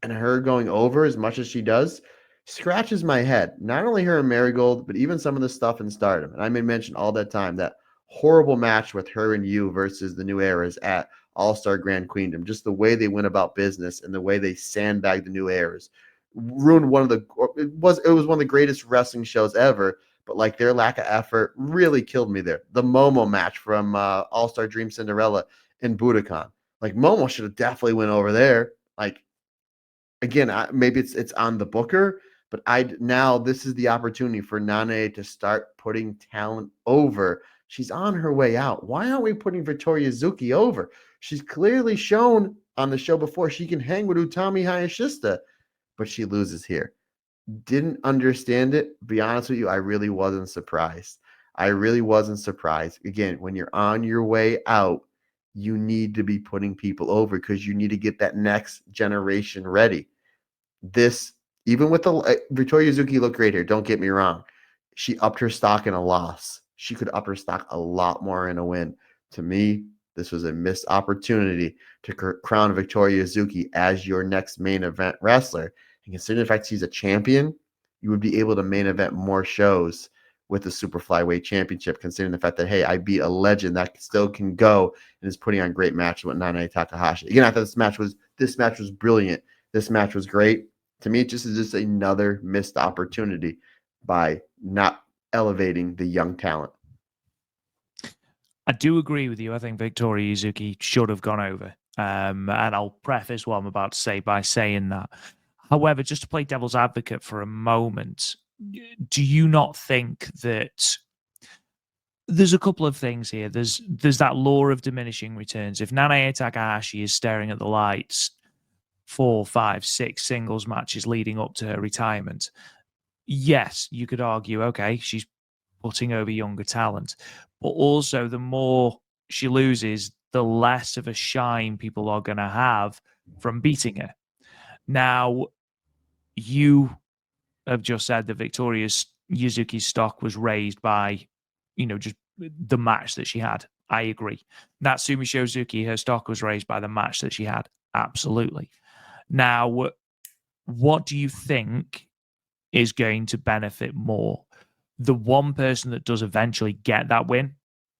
and her going over as much as she does, scratches my head. Not only her in Marigold, but even some of the stuff in Stardom. And I may mention all that time that horrible match with her and you versus the New Eras at All-Star Grand Queendom. Just the way they went about business and the way they sandbagged the New Eras ruined it was one of the greatest wrestling shows ever. But like their lack of effort really killed me there. The Momo match from All-Star Dream Cinderella in Budokan. Like Momo should have definitely went over there. Like again, maybe it's on the booker, but now this is the opportunity for Nane to start putting talent over. She's on her way out. Why aren't we putting Victoria Yuzuki over? She's clearly shown on the show before she can hang with Utami Hayashishita, but she loses here. Didn't understand it. Be honest with you, I really wasn't surprised. Again, when you're on your way out, you need to be putting people over because you need to get that next generation ready. This, even with the Victoria Yuzuki looked great here. Don't get me wrong. She upped her stock in a loss. She could up her stock a lot more in a win. To me, this was a missed opportunity to crown Victoria Yuzuki as your next main event wrestler. And considering the fact she's a champion, you would be able to main event more shows with the Super Flyweight Championship, considering the fact that, hey, I beat a legend that still can go and is putting on great matches with Nanae Takahashi. Again, I thought this match was brilliant. This match was great. To me, it just is just another missed opportunity by not elevating the young talent. I do agree with you. I think Victoria Yuzuki should have gone over. And I'll preface what I'm about to say by saying that. However, just to play devil's advocate for a moment, do you not think that there's a couple of things here? There's that law of diminishing returns. If Nanae Takahashi is staring at the lights 4, 5, 6 singles matches leading up to her retirement, yes, you could argue, okay, she's putting over younger talent. But also, the more she loses, the less of a shine people are going to have from beating her. Now, you have just said that Victoria Yuzuki's stock was raised by, just the match that she had. I agree. Natsumi Shozuki, her stock was raised by the match that she had. Absolutely. Now, what do you think is going to benefit more? The one person that does eventually get that win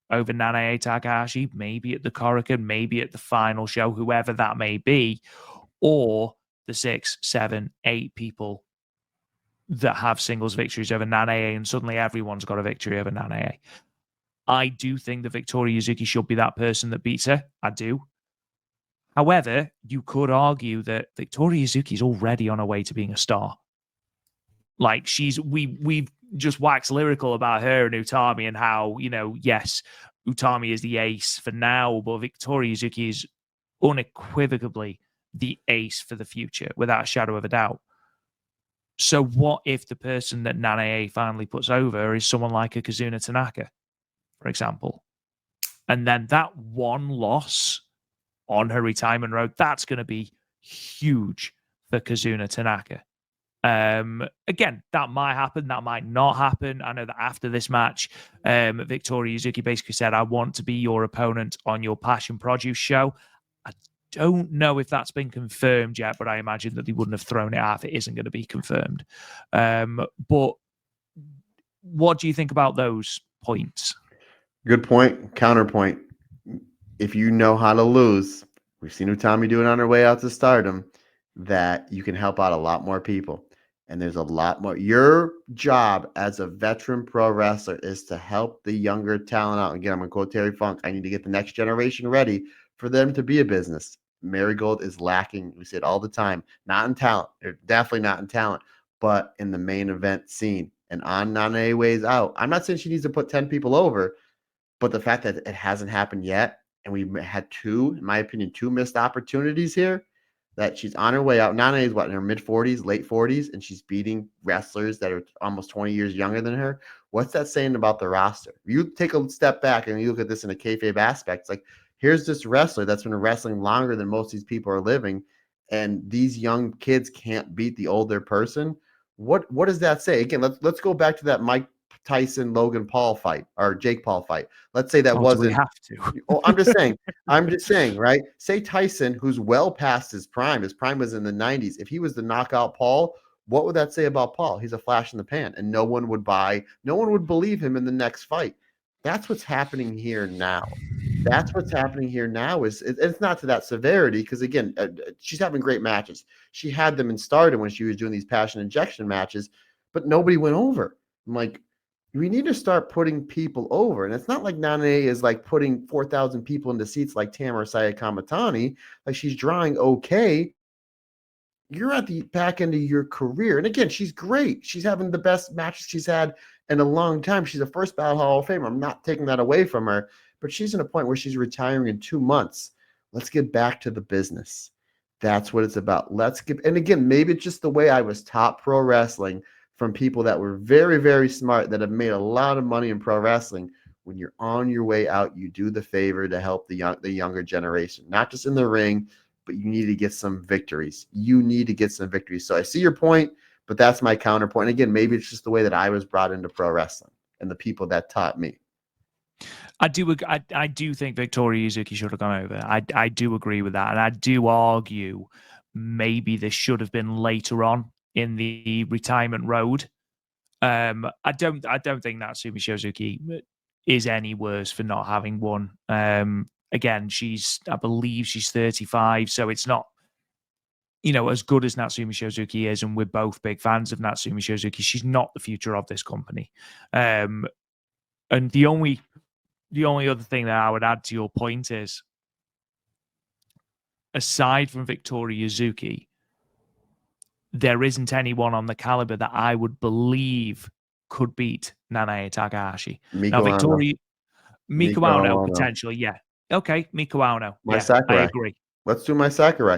over Nanae Takahashi, maybe at the Korakuen, maybe at the final show, whoever that may be, or the 6, 7, 8 people that have singles victories over Nanae, and suddenly everyone's got a victory over Nanae. I do think that Victoria Yuzuki should be that person that beats her. I do. However, you could argue that Victoria Yuzuki is already on her way to being a star. Like we've just waxed lyrical about her and Utami and how, yes, Utami is the ace for now, but Victoria Yuzuki is unequivocally the ace for the future, without a shadow of a doubt. So what if the person that Nanae finally puts over is someone like a Kizuna Tanaka, for example? And then that one loss on her retirement road, that's going to be huge for Kizuna Tanaka. Again, that might happen, that might not happen. I know that after this match, Victoria Yuzuki basically said, I want to be your opponent on your Passion Produce show. I don't know if that's been confirmed yet, but I imagine that they wouldn't have thrown it out if it isn't going to be confirmed. But what do you think about those points? Good point. Counterpoint. If you know how to lose, we've seen Utami do it on her way out to Stardom, that you can help out a lot more people. And there's a lot more. Your job as a veteran pro wrestler is to help the younger talent out. Again, I'm going to quote Terry Funk. I need to get the next generation ready for them to be a business. Marigold is lacking. We say it all the time. Not in talent. They're definitely not in talent, but in the main event scene. And on Nanae Way's out. I'm not saying she needs to put 10 people over, but the fact that it hasn't happened yet, and we had two, in my opinion, two missed opportunities here, that she's on her way out. Nana is what, in her mid-40s, late 40s, and she's beating wrestlers that are almost 20 years younger than her. What's that saying about the roster? You take a step back and you look at this in a kayfabe aspect. It's like, here's this wrestler that's been wrestling longer than most of these people are living, and these young kids can't beat the older person. What does that say? Again, let's go back to that Mike Tyson Logan Paul fight, or Jake Paul fight. Let's say that wasn't. We have to. Oh, I'm just saying, right? Say Tyson, who's well past his prime. His prime was in the 90s. If he was to knock out Paul, what would that say about Paul? He's a flash in the pan, and no one would believe him in the next fight. That's what's happening here now. It's not to that severity, because again, she's having great matches. She had them in Stardom when she was doing these passion injection matches, but nobody went over. I'm like, we need to start putting people over. And it's not like Nanae is like putting 4,000 people into seats like Tamara Saya Kamatani. Like, she's drawing okay. You're at the back end of your career. And again, she's great. She's having the best matches she's had in a long time. She's a first ballot Hall of Famer. I'm not taking that away from her, but she's in a point where she's retiring in 2 months. Let's get back to the business. That's what it's about. And again, maybe it's just the way I was taught pro wrestling from people that were very, very smart, that have made a lot of money in pro wrestling. When you're on your way out, you do the favor to help the younger generation, not just in the ring, but you need to get some victories. So I see your point, but that's my counterpoint. And again, maybe it's just the way that I was brought into pro wrestling and the people that taught me. I do think Victoria Yuzuki should have gone over. I do agree with that, and I do argue maybe this should have been later on in the retirement road. I don't think Natsumi Shizuki is any worse for not having won. Again, I believe she's 35, so it's not, as good as Natsumi Shizuki is, and we're both big fans of Natsumi Shizuki, she's not the future of this company. And the only other thing that I would add to your point is, aside from Victoria Yuzuki, there isn't anyone on the caliber that I would believe could beat Nanae Takahashi. Now, Miku Ano potentially, yeah. Okay, Miku Ano. Sakurai. I agree. Let's do my Sakurai.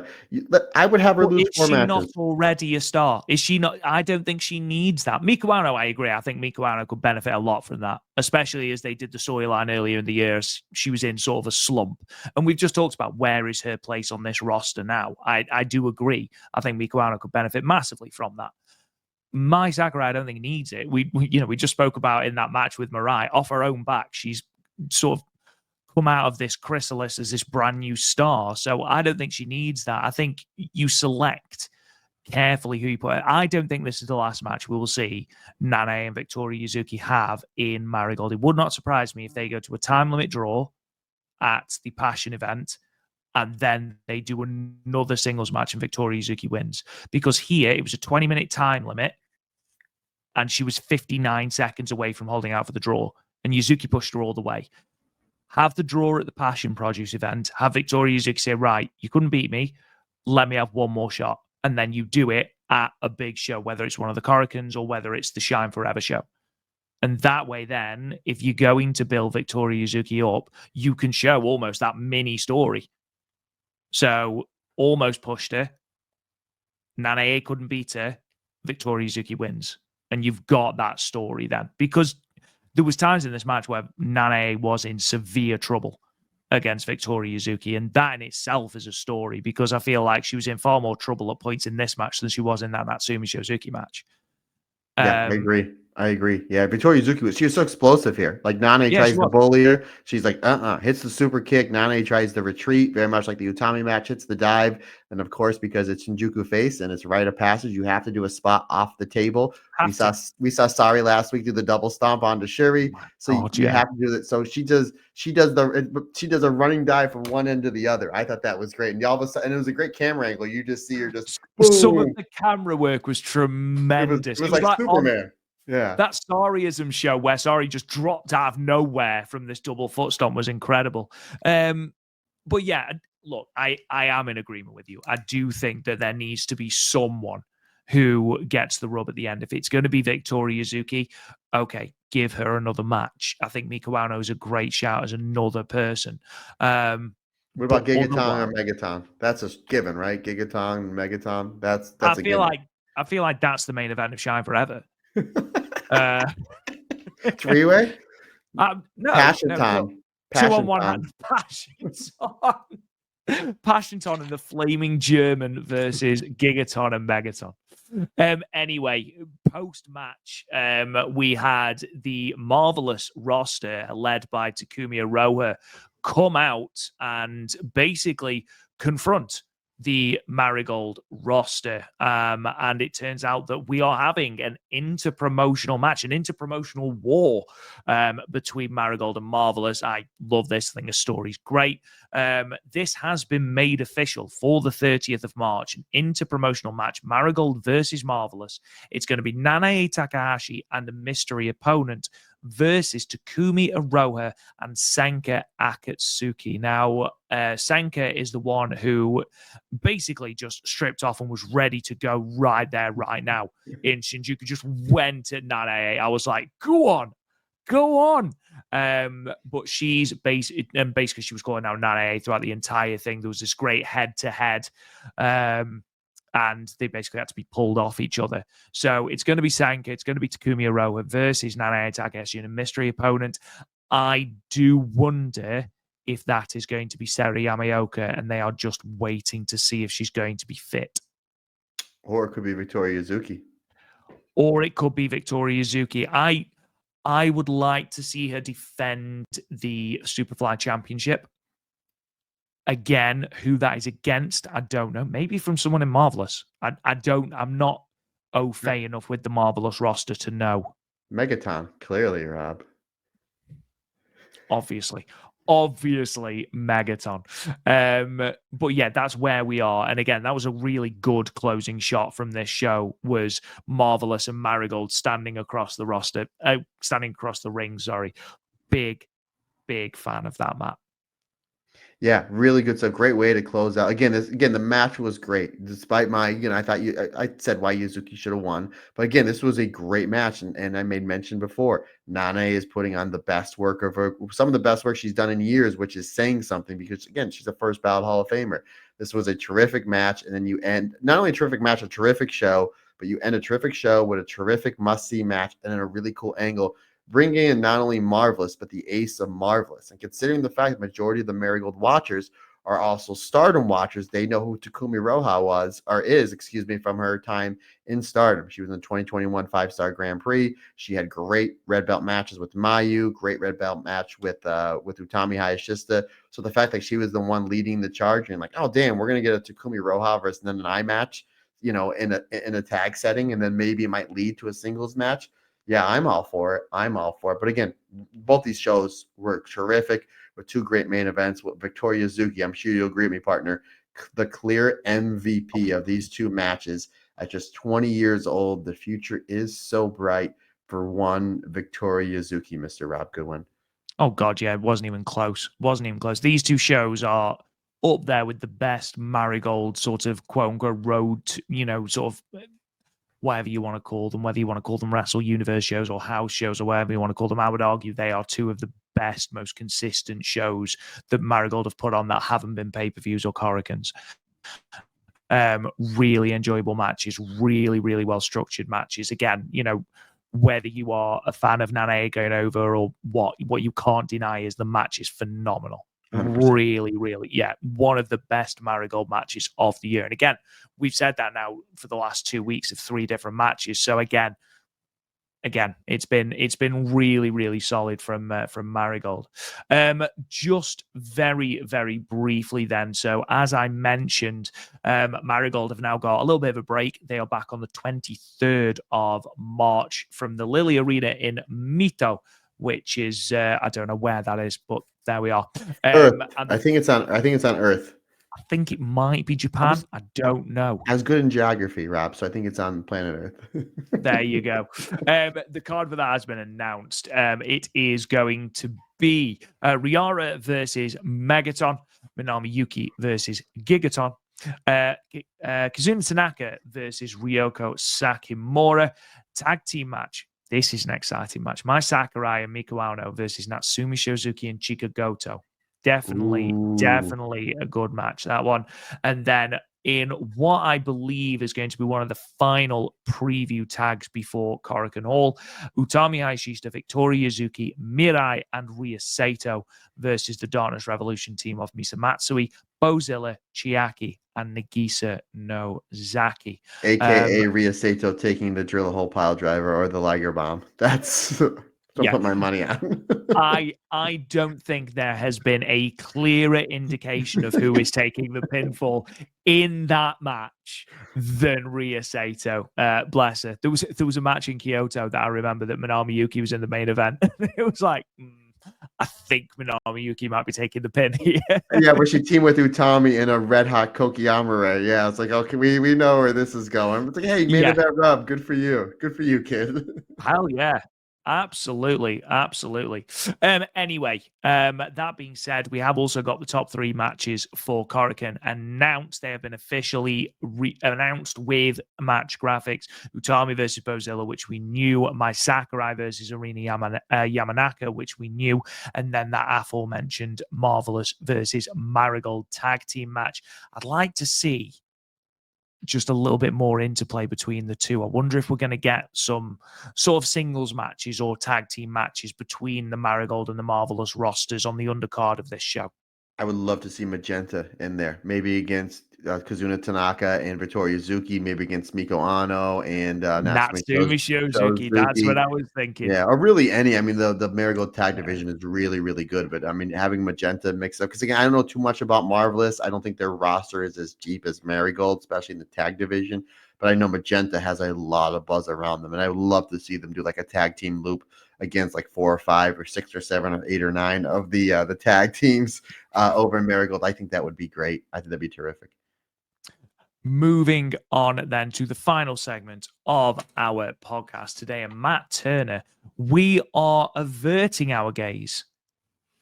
I would have her lose 4 matches. Is she not already a star? Is she not? I don't think she needs that. Miku Ano, I agree. I think Miku Ano could benefit a lot from that, especially as they did the storyline earlier in the year. She was in sort of a slump. And we've just talked about where is her place on this roster now. I do agree. I think Miku Ano could benefit massively from that. Mai Sakurai, I don't think needs it. We just spoke about in that match with Mirai, off her own back. She's sort of come out of this chrysalis as this brand new star. So I don't think she needs that. I think you select carefully who you put. I don't think this is the last match we will see Nanae and Victoria Yuzuki have in Marigold. It would not surprise me if they go to a time limit draw at the Passion event, and then they do another singles match and Victoria Yuzuki wins. Because here, it was a 20-minute time limit, and she was 59 seconds away from holding out for the draw, and Yuzuki pushed her all the way. Have the draw at the Passion Produce event. Have Victoria Yuzuki say, right, you couldn't beat me. Let me have one more shot. And then you do it at a big show, whether it's one of the Coricans or whether it's the Shine Forever show. And that way, then, if you're going to build Victoria Yuzuki up, you can show almost that mini story. So almost pushed her. Nanae couldn't beat her. Victoria Yuzuki wins. And you've got that story then. Because there was times in this match where Nanae was in severe trouble against Victoria Yuzuki. And that in itself is a story, because I feel like she was in far more trouble at points in this match than she was in that Natsumi Shizuki match. Yeah, I agree. Yeah, Victoria Yuzuki she was so explosive here. Like Nane tries to bully her. She's like, hits the super kick. Nane tries to retreat, very much like the Utami match, hits the dive. And of course, because it's Shinjuku face and it's rite of passage, you have to do a spot off the table. We saw Syuri last week do the double stomp onto Syuri. So you have to do that. So she does a running dive from one end to the other. I thought that was great. And all of a sudden, and it was a great camera angle. You just see her just boom. Some of the camera work was tremendous. It was like Superman. Yeah. That Syuriism show where Syuri just dropped out of nowhere from this double foot stomp was incredible. But yeah, look, I am in agreement with you. I do think that there needs to be someone who gets the rub at the end. If it's going to be Victoria Yuzuki, okay, give her another match. I think Mika Wano is a great shout as another person. What about Gigaton or Megaton? That's a given, right? Gigaton and Megaton. That's I feel like that's the main event of Shine Forever. Three-way? No. Passion 2-on-1 Passionton and the Flaming German versus Gigaton and Megaton. Anyway, post-match, we had the Marvelous roster led by Takumi Iroha come out and basically confront the Marigold roster. And it turns out that we are having an interpromotional match, an interpromotional war between Marigold and Marvelous. I love this. I think the story's great. This has been made official for the 30th of March, an interpromotional match, Marigold versus Marvelous. It's going to be Nanae Takahashi and a mystery opponent versus Takumi Iroha and Sanka Akatsuki. Now, Sanka is the one who basically just stripped off and was ready to go right there, right now in Shinjuku. Just went at Nanae. I was like, go on. But she's basically she was calling out Nanae throughout the entire thing. There was this great head-to-head. And they basically had to be pulled off each other. So it's going to be Sanka, it's going to be Takumi Iroha versus Nanae Takahashi and a mystery opponent. I do wonder if that is going to be Seri Yamaoka and they are just waiting to see if she's going to be fit. Or it could be Victoria Yuzuki. I would like to see her defend the Superfly Championship. Again, who that is against, I don't know. Maybe from someone in Marvelous. I'm not au fait enough with the Marvelous roster to know. Megaton, clearly, Rob. Obviously Megaton. But yeah, that's where we are. And again, that was a really good closing shot from this show, was Marvelous and Marigold standing across the ring, sorry. Big fan of that, Matt. Yeah, really good stuff. Great way to close out. Again, the match was great. Despite my, I said why Yuzuki should have won. But again, this was a great match. And I made mention before, Nanae is putting on the best work of her, some of the best work she's done in years, which is saying something because, again, she's a first ballot Hall of Famer. This was a terrific match. And then you end, not only a terrific match, a terrific show, but you end a terrific show with a terrific must-see match and then a really cool angle, bringing in not only Marvelous, but the ace of Marvelous. And considering the fact that the majority of the Marigold watchers are also Stardom watchers, they know who Takumi Iroha is, from her time in Stardom. She was in the 2021 5-Star Grand Prix. She had great red belt matches with Mayu, great red belt match with Utami Hayashishita. So the fact that she was the one leading the charge and like, oh, damn, we're going to get a Takumi Iroha versus then an I match, in a tag setting, and then maybe it might lead to a singles match. Yeah, I'm all for it. But again, both these shows were terrific with two great main events with Victoria Yuzuki. I'm sure you'll agree with me, partner. The clear MVP of these two matches at just 20 years old. The future is so bright for one Victoria Yuzuki, Mr. Rob Goodwin. Oh, God, yeah. It wasn't even close. These two shows are up there with the best Marigold sort of quote-unquote road, sort of whatever you want to call them, whether you want to call them Wrestle Universe shows or house shows or whatever you want to call them. I would argue they are two of the best, most consistent shows that Marigold have put on that haven't been pay-per-views or Corricans. Really enjoyable matches, really, really well structured matches. Again, whether you are a fan of Nanae going over or what you can't deny is the match is phenomenal. 100%. Really, really, one of the best Marigold matches of the year. And again, we've said that now for the last 2 weeks of 3 different matches. So again, it's been really, really solid from Marigold. Just very, very briefly then. So as I mentioned, Marigold have now got a little bit of a break. They are back on the 23rd of March from the Lily Arena in Mito, which is I don't know where that is, but there we are. Earth. I think it's on Earth. I think it might be Japan. I don't know. I was good in geography, Rob, so I think it's on planet Earth. There you go. The card for that has been announced. It is going to be Riara versus Megaton, Minami Yuki versus Gigaton, Kizuna Tanaka versus Ryoko Sakimura. Tag team match. This is an exciting match. Mai Sakurai and Miku Ano versus Natsumi Shizuki and Chika Goto. Definitely a good match, that one. And then in what I believe is going to be one of the final preview tags before Korakuen Hall, Utami Hayashishita, Victoria Yuzuki, Mirai, and Rhea Sato versus the Darkness Revolution team of Misa Matsui, Bozilla, Chiaki, and Nagisa Nozaki. AKA Rhea Sato taking the drill hole pile driver or the Liger bomb. That's don't put my money on. I don't think there has been a clearer indication of who is taking the pinfall in that match than Rhea Sato. Bless her. There was a match in Kyoto that I remember that Minami Yuki was in the main event. It was like, I think Minami Yuki might be taking the pin here. Yeah, where she teamed with Utami in a red hot Kokiyamare. Yeah, it's like, okay, we know where this is going. It's like, hey, you made it that rub. Good for you. Good for you, kid. Hell yeah. Absolutely. Anyway, that being said, we have also got the top 3 matches for Korakuen announced. They have been officially announced with match graphics. Utami versus Bozilla, which we knew. Mai Sakurai versus Erina Yamanaka, which we knew. And then that aforementioned Marvelous versus Marigold tag team match. I'd like to see just a little bit more interplay between the two. I wonder if we're going to get some sort of singles matches or tag team matches between the Marigold and the Marvelous rosters on the undercard of this show. I would love to see Magenta in there, maybe against Kizuna Tanaka and Victoria Yuzuki, maybe against Miko Ano and Natsumi Shizuki. That's what I was thinking. Yeah, or really any. I mean, the Marigold tag division is really, really good. But I mean, having Magenta mixed up, because again, I don't know too much about Marvelous. I don't think their roster is as deep as Marigold, especially in the tag division. But I know Magenta has a lot of buzz around them, and I would love to see them do like a tag team loop against like 4 or 5 or 6 or 7 or 8 or 9 of the tag teams over in Marigold. I think that would be great. I think that'd be terrific. Moving on then to the final segment of our podcast today. And Matt Turner, we are averting our gaze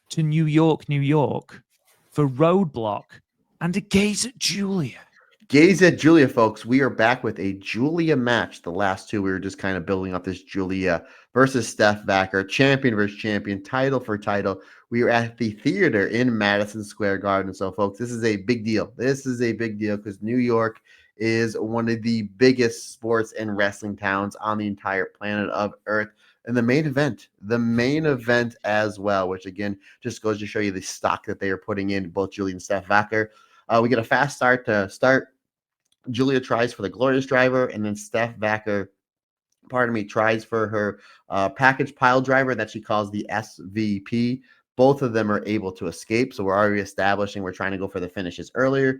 to New York, for Roadblock and a gaze at Julia. Gaze at Julia, folks. We are back with a Julia match. The last 2, we were just kind of building up this Julia versus Steph Vacker, champion versus champion, title for title. We are at the theater in Madison Square Garden. So, folks, this is a big deal. This is a big deal because New York is one of the biggest sports and wrestling towns on the entire planet of Earth. And the main event as well, which again just goes to show you the stock that they are putting in, both Julia and Steph Vacker. We get a fast start to start. Julia tries for the Glorious Driver, and then Steph Vacker, tries for her package pile driver that she calls the SVP. Both of them are able to escape, so we're already establishing we're trying to go for the finishes earlier.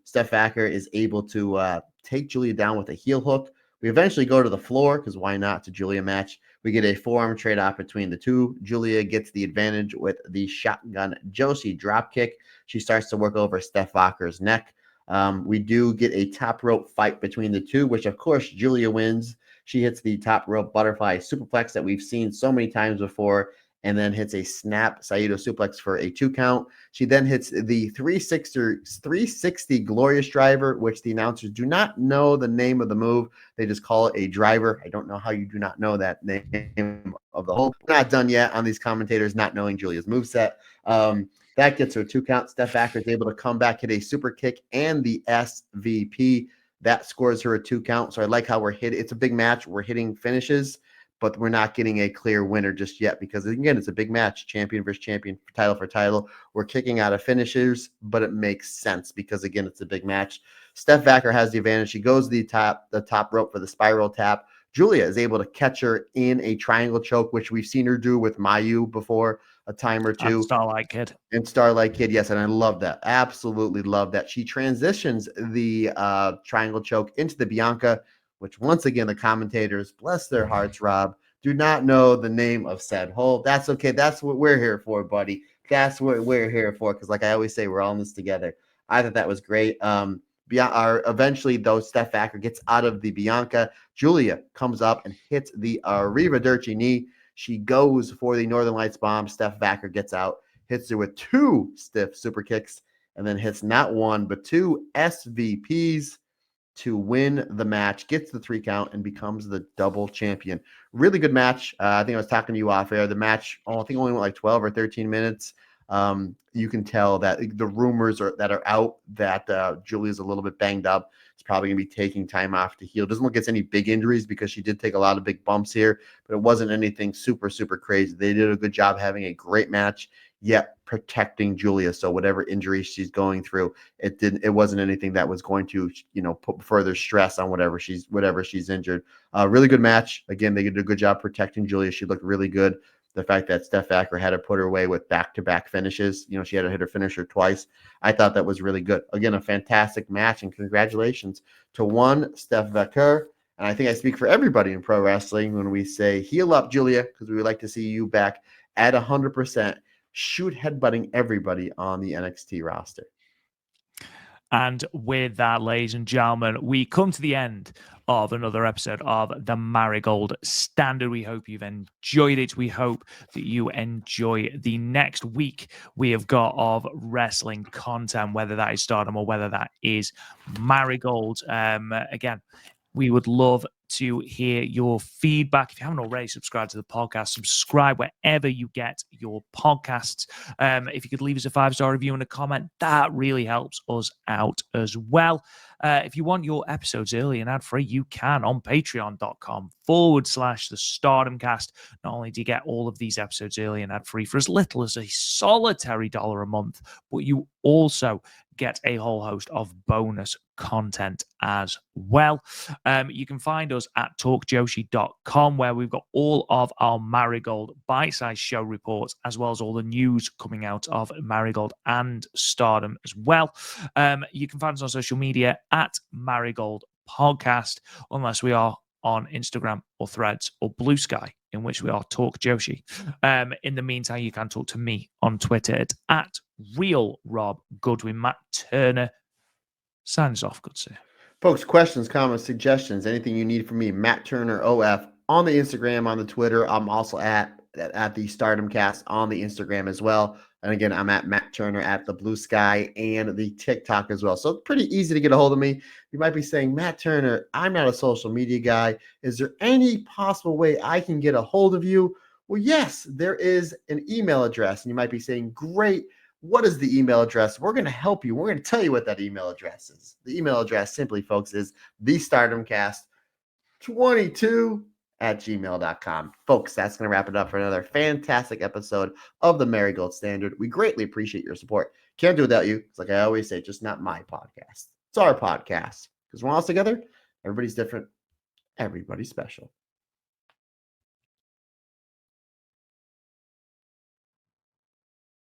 Steph Vacker is able to take Julia down with a heel hook. We eventually go to the floor, because why not? It's a Julia match. We get a forearm trade-off between the two. Julia gets the advantage with the shotgun Joshi dropkick. She starts to work over Steph Vacker's neck. We do get a top rope fight between the two, which of course Julia wins. She hits the top rope butterfly superplex that we've seen so many times before, and then hits a snap Saito suplex for a 2 count. She then hits the 360 Glorious Driver, which the announcers do not know the name of the move. They just call it a driver. I don't know how you do not know that name of the whole. We're not done yet on these commentators not knowing Julia's moveset. That gets her 2 count. Steph Acker is able to come back, hit a super kick and the SVP. That scores her a 2 count. So I like how we're hitting. It's a big match. We're hitting finishes, but we're not getting a clear winner just yet because, again, it's a big match. Champion versus champion, title for title. We're kicking out of finishers, but it makes sense because, again, it's a big match. Steph Acker has the advantage. She goes to the top rope for the spiral tap. Julia is able to catch her in a triangle choke, which we've seen her do with Mayu before a time or two. And Starlight Kid. And Starlight Kid, yes, and I love that. Absolutely love that. She transitions the triangle choke into the Bianca, which once again, the commentators, bless their hearts, Rob, do not know the name of said hold. That's okay. That's what we're here for, buddy. That's what we're here for. Because like I always say, we're all in this together. I thought that was great. Eventually, though, Steph Acker gets out of the Bianca. Julia comes up and hits the Arrivederci knee. She goes for the Northern Lights bomb. Steph Acker gets out, hits her with 2 stiff super kicks, and then hits not 1, but 2 SVPs to win the match, gets the 3 count, and becomes the double champion. Really good match. I think I was talking to you off air. The match, I think only went like 12 or 13 minutes. You can tell that the rumors that are out that Julia's a little bit banged up. It's probably going to be taking time off to heal. Doesn't look like it's any big injuries because she did take a lot of big bumps here, but it wasn't anything super, super crazy. They did a good job having a great match, yet protecting Julia. So whatever injuries she's going through, it wasn't anything that was going to, put further stress on whatever she's injured. Really good match. Again, they did a good job protecting Julia. She looked really good. The fact that Steph Acker had to put her away with back-to-back finishes, she had to hit her finisher twice. I thought that was really good. Again, a fantastic match, and congratulations to one Steph Acker. And I think I speak for everybody in pro wrestling when we say, heal up, Julia, because we would like to see you back at 100%. Shoot headbutting everybody on the NXT roster. And with that, ladies and gentlemen, we come to the end of another episode of the Marigold Standard. We hope you've enjoyed it. We hope that you enjoy the next week we have got of wrestling content, whether that is Stardom or whether that is Marigold. Again, we would love to hear your feedback. If you haven't already subscribed to the podcast, subscribe wherever you get your podcasts. If you could leave us a 5-star review and a comment, that really helps us out as well. If you want your episodes early and ad-free, you can on patreon.com/the Stardom Cast. Not only do you get all of these episodes early and ad-free for as little as a solitary $1 a month, but you also get a whole host of bonus content as well. You can find us at talkjoshi.com, where we've got all of our Marigold bite-sized show reports, as well as all the news coming out of Marigold and Stardom as well. You can find us on social media at Marigold Podcast, unless we are on Instagram or Threads or Blue Sky, in which we are Talk Joshi. In the meantime, you can talk to me on Twitter at Real Rob Goodwin. Matt Turner signs off. Good sir. Folks, questions, comments, suggestions, anything you need from me, Matt Turner OF on the Instagram, on the Twitter. I'm also at the Stardom Cast on the Instagram as well. And again, I'm at Matt Turner at the Blue Sky and the TikTok as well. So it's pretty easy to get a hold of me. You might be saying, Matt Turner, I'm not a social media guy. Is there any possible way I can get a hold of you? Well, yes, there is an email address. And you might be saying, great. What is the email address? We're going to help you. We're going to tell you what that email address is. The email address, simply, folks, is thestardomcast22@gmail.com. Folks, that's going to wrap it up for another fantastic episode of the Marigold Standard. We greatly appreciate your support. Can't do without you. It's like I always say, just not my podcast. It's our podcast. Because when we're all together, everybody's different. Everybody's special.